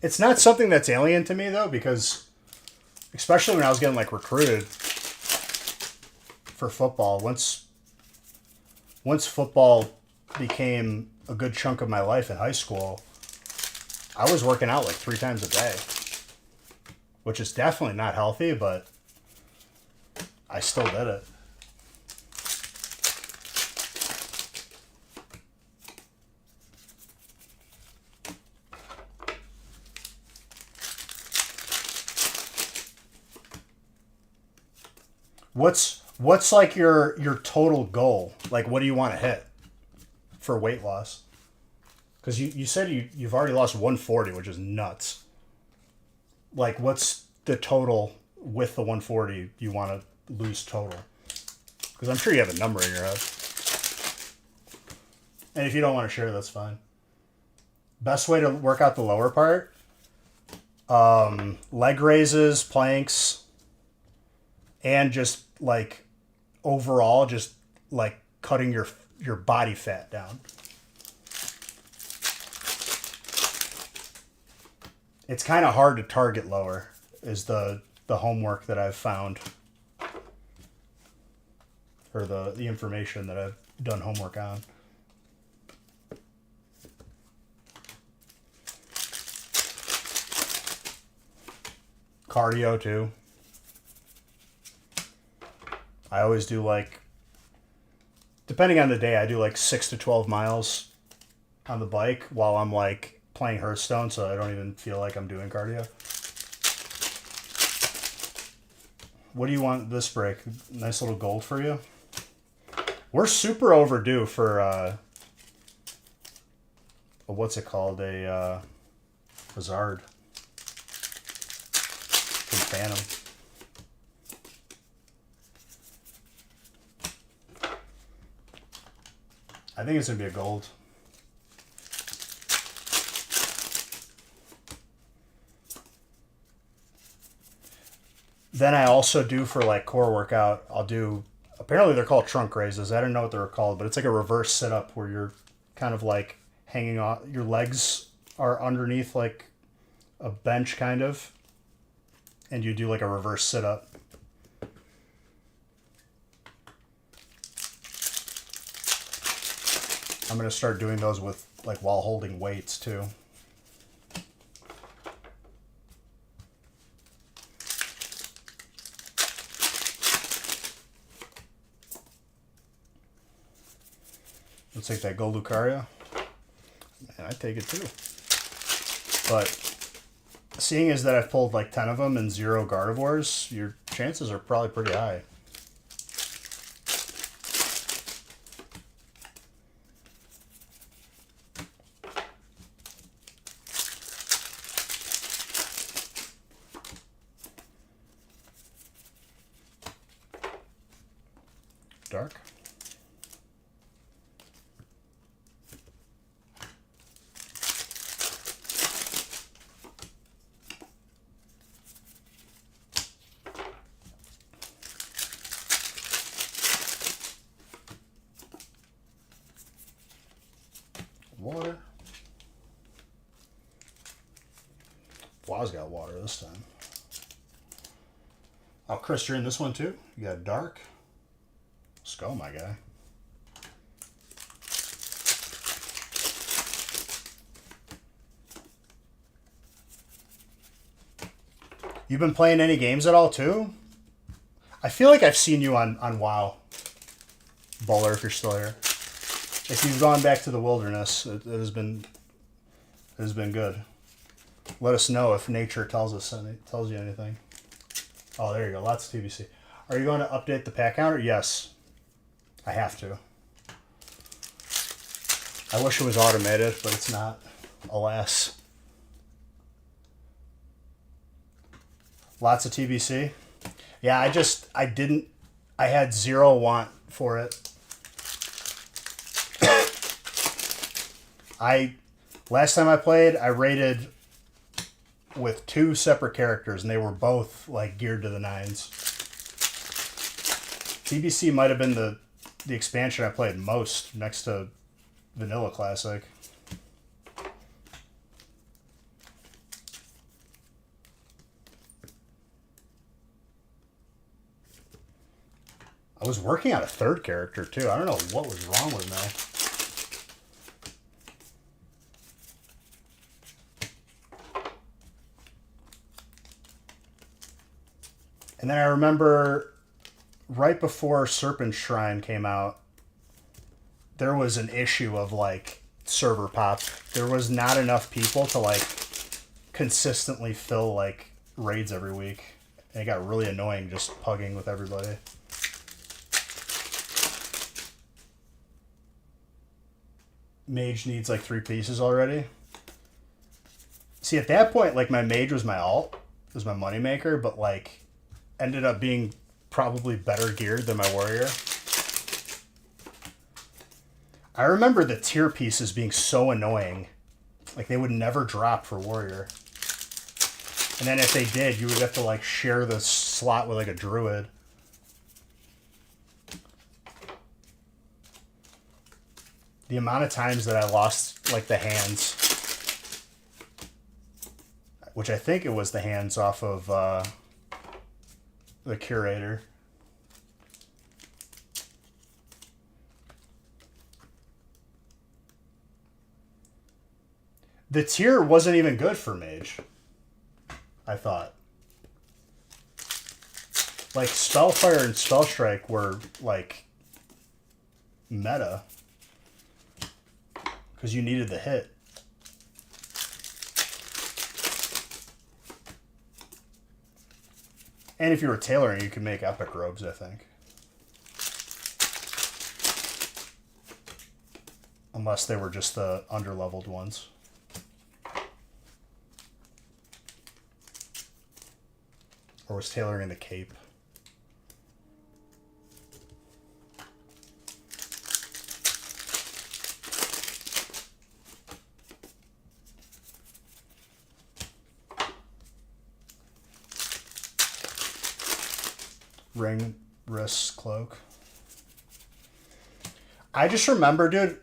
[SPEAKER 1] It's not something that's alien to me, though, because especially when I was getting, like, recruited for football, once football became a good chunk of my life in high school, I was working out, like, 3 times a day, which is definitely not healthy, but I still did it. What's like your total goal? Like, what do you want to hit for weight loss? Because you said you've already lost 140, which is nuts. Like, what's the total with the 140 you want to lose total? Because I'm sure you have a number in your head. And if you don't want to share, that's fine. Best way to work out the lower part? Leg raises, planks, and just like overall just like cutting your body fat down. It's kind of hard to target lower is the homework that I've found, or the information that I've done homework on. Cardio too. I always do like, depending on the day, I do like 6 to 12 miles on the bike while I'm like playing Hearthstone, so I don't even feel like I'm doing cardio. What do you want this break? Nice little gold for you. We're super overdue for what's it called? A Hazard from Phantom. I think it's gonna be a gold. then I also do for like core workout, I'll do, apparently they're called trunk raises. I didn't know what they were called, but it's like a reverse sit up where you're kind of like hanging on, your legs are underneath like a bench kind of, and you do like a reverse sit up. I'm going to start doing those with like while holding weights too. Let's take that Gold Lucario. Man, I take it too. But seeing as that I've pulled like 10 of them and 0 Gardevoirs, your chances are probably pretty high. Dark. Water. Waz got water this time. Oh, Chris, you're in this one too? You got dark? Let's go, my guy. You've been playing any games at all too? I feel like I've seen you on WoW. Bowler, if you're still here. If you've gone back to the wilderness, it has been good. Let us know if nature tells you anything. Oh, there you go. Lots of TBC. Are you going to update the pack counter? Yes. I have to. I wish it was automated, but it's not. Alas. Lots of TBC. Yeah, I had 0 want for it. Last time I played, I raided with 2 separate characters, and they were both like geared to the 9s. TBC might have been the expansion I played most next to Vanilla Classic. I was working on a 3rd character too. I don't know what was wrong with me. And then I remember right before Serpent Shrine came out, there was an issue of like server pop. There was not enough people to like consistently fill like raids every week. And it got really annoying just pugging with everybody. Mage needs like 3 pieces already. See, at that point, like my mage was my alt, was my moneymaker, but like ended up being probably better geared than my warrior. I remember the tier pieces being so annoying. Like they would never drop for warrior. And then if they did, you would have to like share the slot with like a druid. The amount of times that I lost like the hands, which I think it was the hands off of the curator. The tier wasn't even good for mage, I thought. Like Spellfire and Spellstrike were like meta because you needed the hit. And if you were tailoring, you could make epic robes, I think. Unless they were just the underleveled ones. Or was tailoring the cape? ring wrist cloak. I just remember, dude,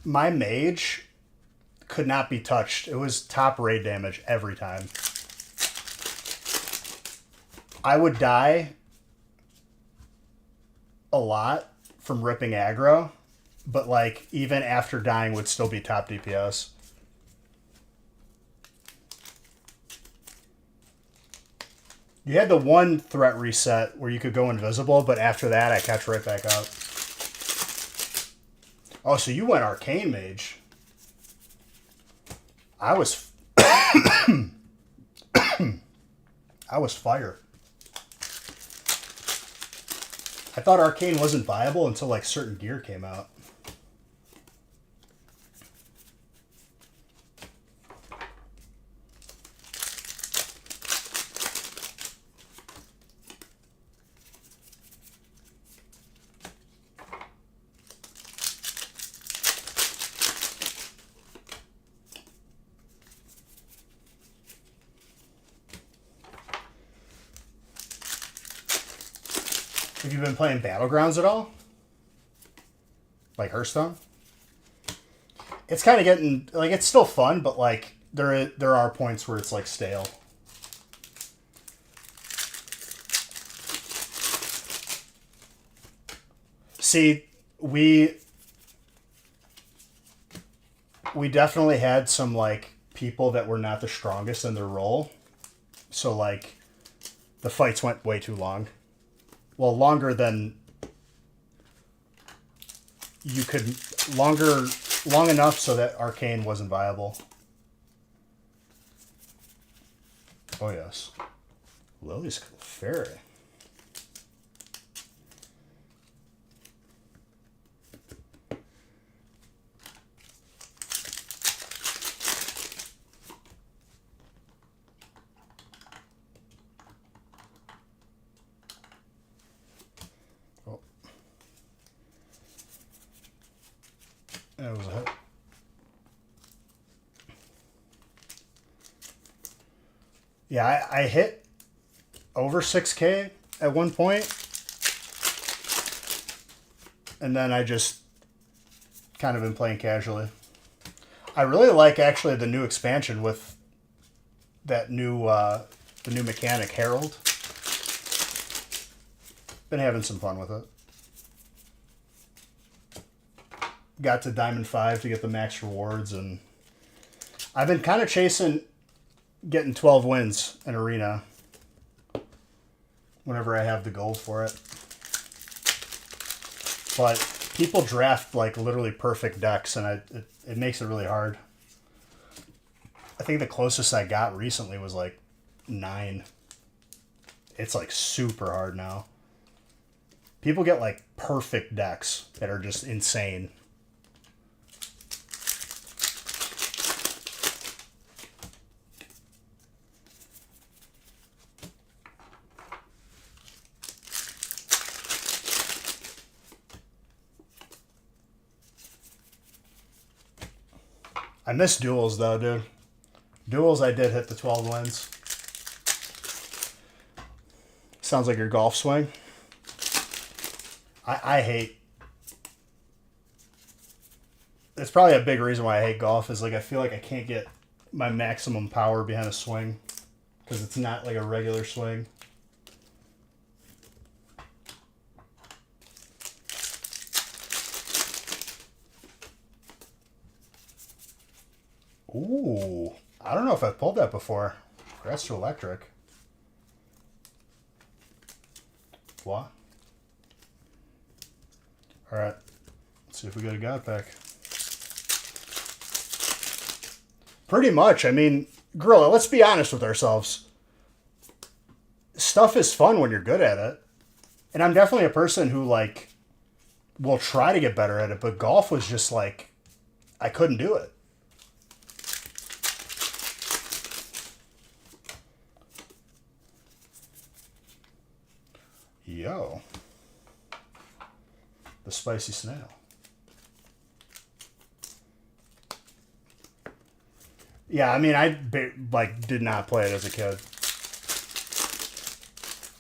[SPEAKER 1] my mage could not be touched. It was top raid damage every time. I would die a lot from ripping aggro, but like even after dying would still be top DPS. You had the one threat reset where you could go invisible, but after that I catch right back up. Oh, so you went Arcane Mage. I was I was fire. I thought Arcane wasn't viable until like certain gear came out. Have you been playing Battlegrounds at all? Like Hearthstone? It's kind of getting like it's still fun, but like there are points where it's like stale. See, we definitely had some like people that were not the strongest in their role. So like the fights went way too long. Well, longer than you could, long enough so that Arcane wasn't viable. Oh yes. Lily's Fairy. That was a hit. Yeah, I hit over 6K at one point. And then I just kind of been playing casually. I really like actually the new expansion with that new the new mechanic, Herald. Been having some fun with it. Got to Diamond 5 to get the max rewards, and I've been kind of chasing getting 12 wins in Arena whenever I have the gold for it. But people draft like literally perfect decks, and it makes it really hard. I think the closest I got recently was like 9. It's like super hard now. People get like perfect decks that are just insane. I miss duels though, dude. Duels, I did hit the 12 wins. Sounds like your golf swing. I hate... It's probably a big reason why I hate golf is like I feel like I can't get my maximum power behind a swing because it's not like a regular swing. Ooh, I don't know if I've pulled that before. Grass to electric. What? Alright. Let's see if we get a god pack. Pretty much. I mean, Gorilla, let's be honest with ourselves. Stuff is fun when you're good at it. And I'm definitely a person who, like, will try to get better at it, but golf was just like, I couldn't do it. Yo. The spicy snail. Yeah, I mean, I like did not play it as a kid.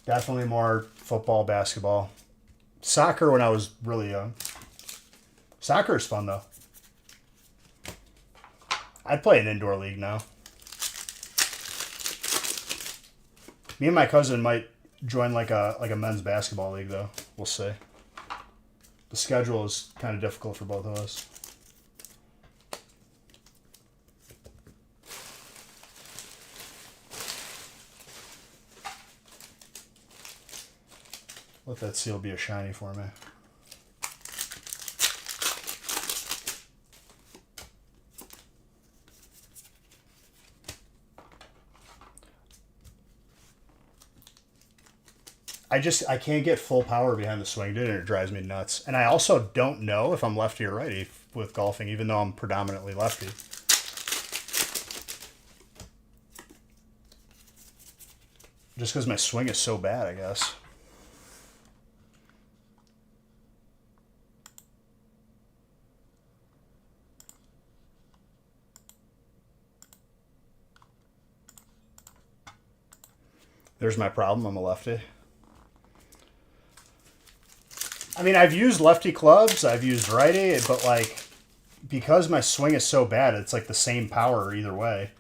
[SPEAKER 1] Definitely more football, basketball, soccer when I was really young. Soccer is fun though. I'd play an indoor league now. Me and my cousin might join like a men's basketball league though. We'll see. The schedule is kind of difficult for both of us. Let that seal be a shiny for me. I can't get full power behind the swing, dude, and it drives me nuts. And I also don't know if I'm lefty or righty with golfing, even though I'm predominantly lefty. Just because my swing is so bad, I guess. There's my problem. I'm a lefty. I mean, I've used lefty clubs. I've used righty, but like, because my swing is so bad, it's like the same power either way.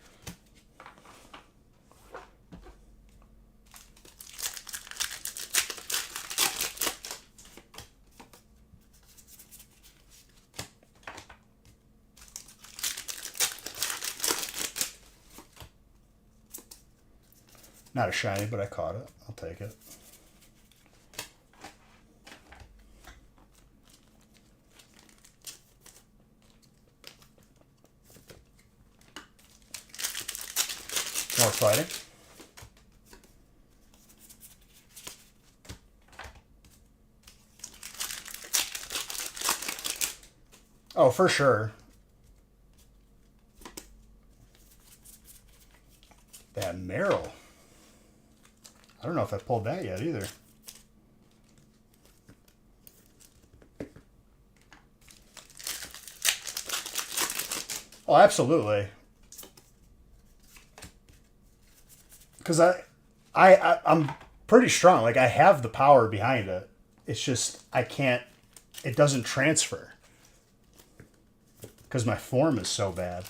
[SPEAKER 1] Not a shiny, but I caught it. I'll take it. More fighting. Oh, for sure. That Merrill. I don't know if I pulled that yet either. Oh, absolutely. Because I'm pretty strong. Like, I have the power behind it. It's just, I can't, it doesn't transfer. Because my form is so bad.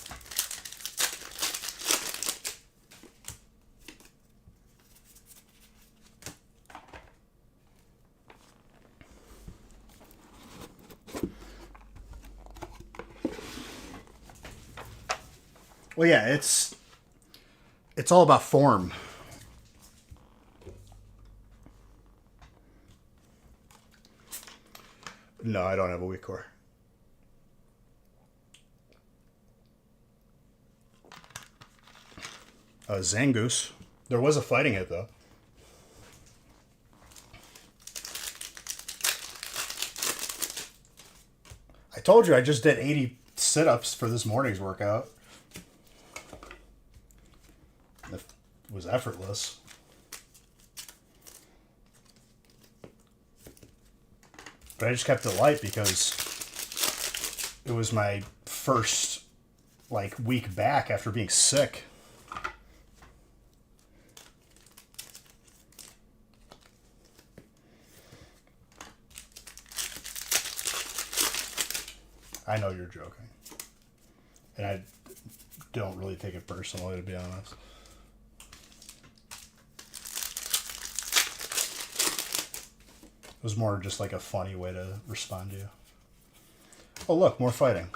[SPEAKER 1] Well, yeah, it's all about form. No, I don't have a weak core. Zangoose. There was a fighting hit, though. I told you I just did 80 sit-ups for this morning's workout. It was effortless. But I just kept it light because it was my first, like, week back after being sick. I know you're joking. And I don't really take it personally, to be honest. It was more just like a funny way to respond to you. Oh, look, more fighting.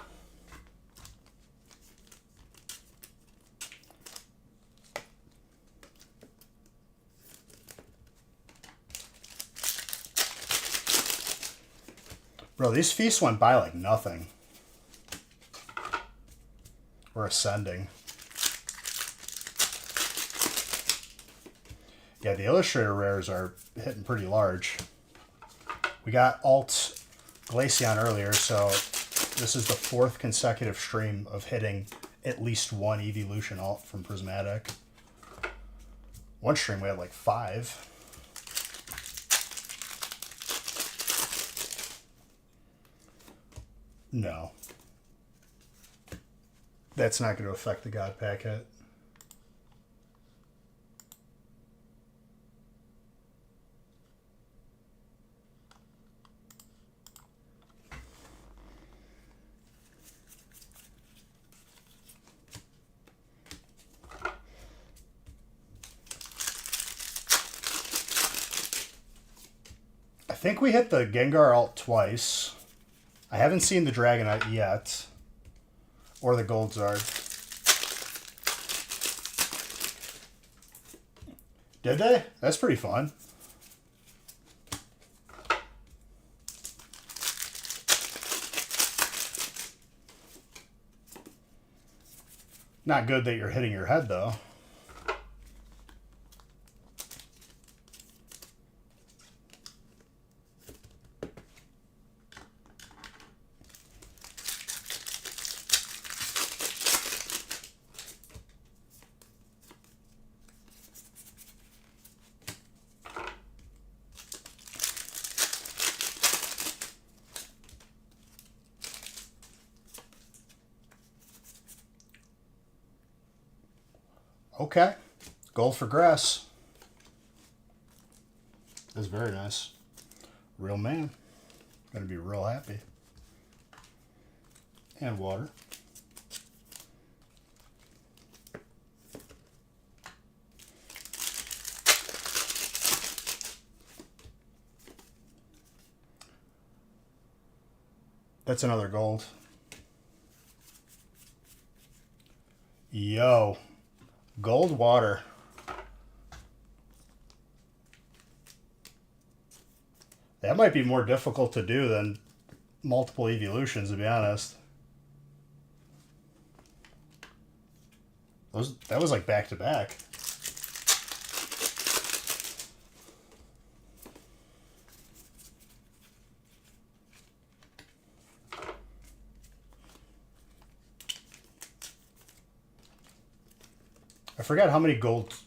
[SPEAKER 1] Bro, these feasts went by like nothing. We're ascending. Yeah, the Illustrator rares are hitting pretty large. We got Alt Glaceon earlier, so this is the 4th consecutive stream of hitting at least one Evolution Alt from Prismatic. One stream we had like 5. No. That's not going to affect the God Pack hit. think we hit the Gengar alt twice. I haven't seen the Dragonite yet. Or the Gold Zard. Did they? That's pretty fun. Not good that you're hitting your head, though. Okay. Gold for grass. That's very nice. Real man. Gonna be real happy. And water. That's another gold. Yo. Gold water. That might be more difficult to do than multiple evolutions, to be honest. That was like back to back. I forgot how many golds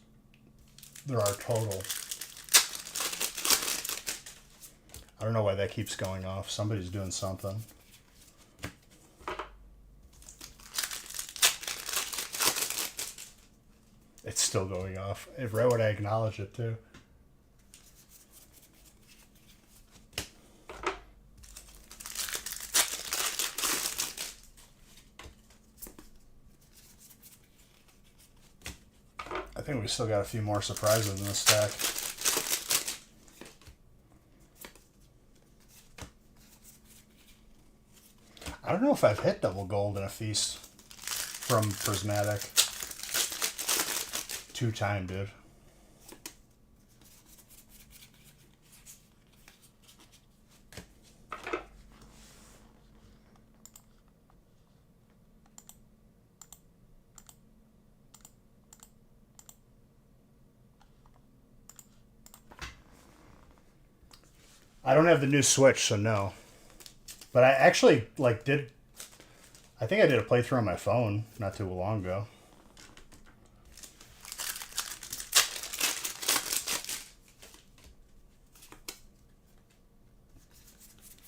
[SPEAKER 1] there are total. I don't know why that keeps going off. Somebody's doing something. It's still going off. Right when I acknowledge it, too. I think we still got a few more surprises in this stack. I don't know if I've hit double gold in a feast from Prismatic. 2-time, dude. I don't have the new Switch, so no. But I actually I think I did a playthrough on my phone not too long ago.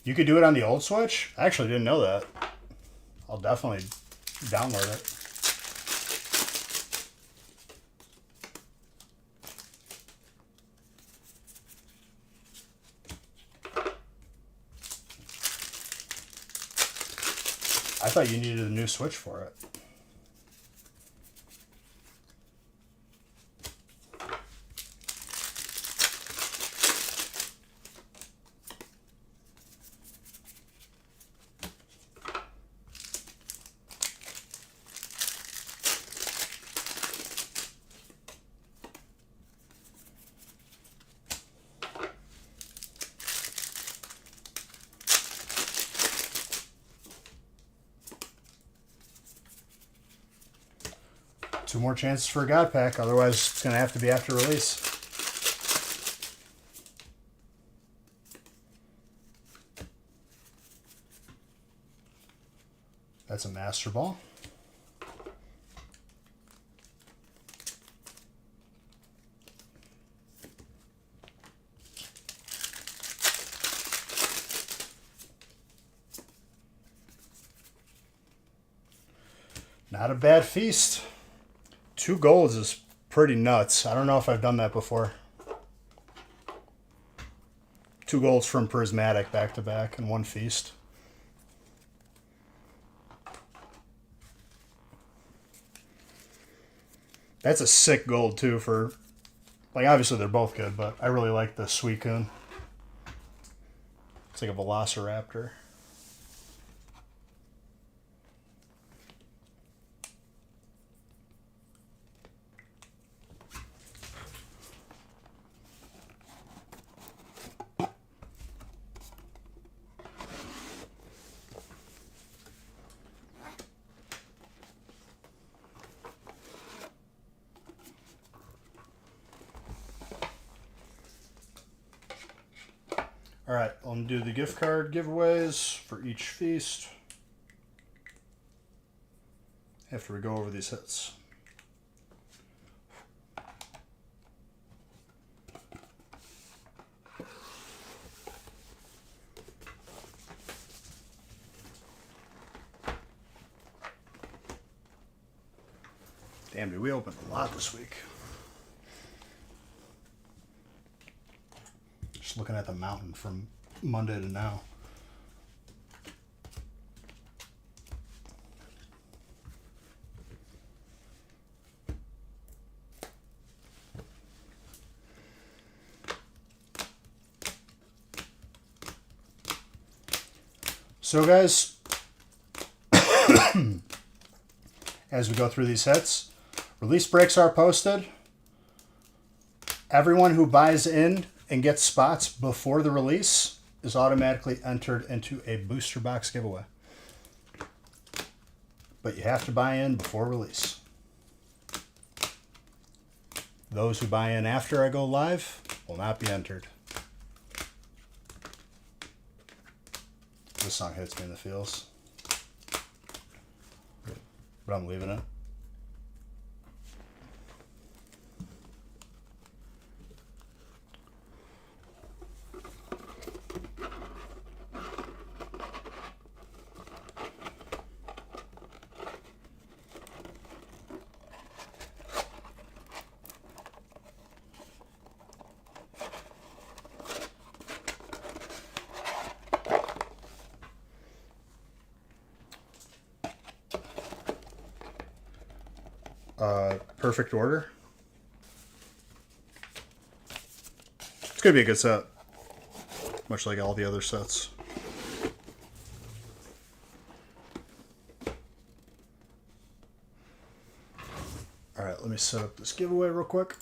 [SPEAKER 1] You could do it on the old Switch? I actually didn't know that. I'll definitely download it. I thought you needed a new Switch for it. Two more chances for a God Pack, otherwise it's going to have to be after release. That's a Master Ball. Not a bad feast. 2 golds is pretty nuts. I don't know if I've done that before. 2 golds from Prismatic back to back in one feast. That's a sick gold too for, like, obviously they're both good, but I really like the Suicune. It's like a velociraptor. All right, I'll do the gift card giveaways for each feast after we go over these hits. Damn, dude, we opened a lot this week. Just looking at the mountain from Monday to now. So guys, as we go through these hits, release breaks are posted. Everyone who buys in and gets spots before the release is automatically entered into a booster box giveaway. But you have to buy in before release. Those who buy in after I go live will not be entered. This song hits me in the feels. But I'm leaving it. Perfect order. It's gonna be a good set, much like all the other sets. All right, let me set up this giveaway real quick.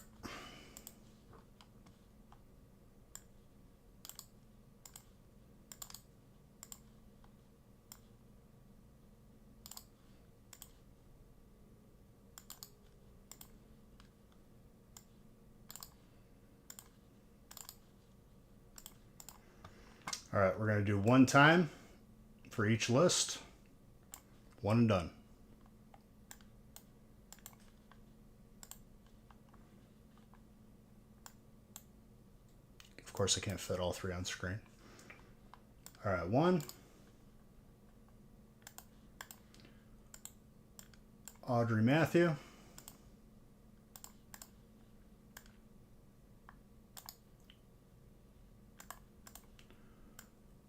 [SPEAKER 1] All right, we're going to do one time for each list. One and done. Of course, I can't fit all three on screen. All right, one. Audrey Matthew.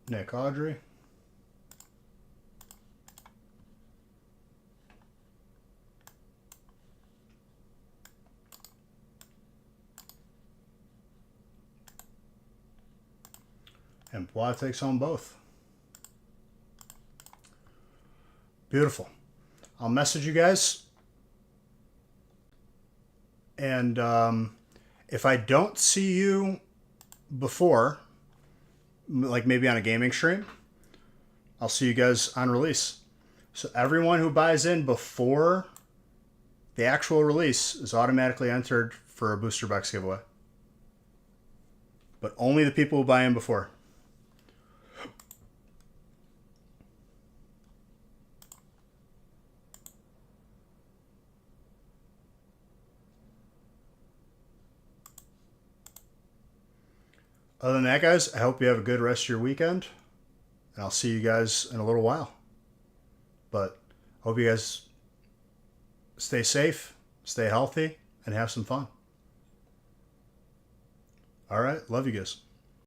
[SPEAKER 1] Nick Audrey. And Bois takes home both. Beautiful. I'll message you guys. And if I don't see you before, like maybe on a gaming stream, I'll see you guys on release. So everyone who buys in before the actual release is automatically entered for a booster box giveaway. But only the people who buy in before. Other than that, guys, I hope you have a good rest of your weekend. And I'll see you guys in a little while. But I hope you guys stay safe, stay healthy, and have some fun. All right. Love you guys.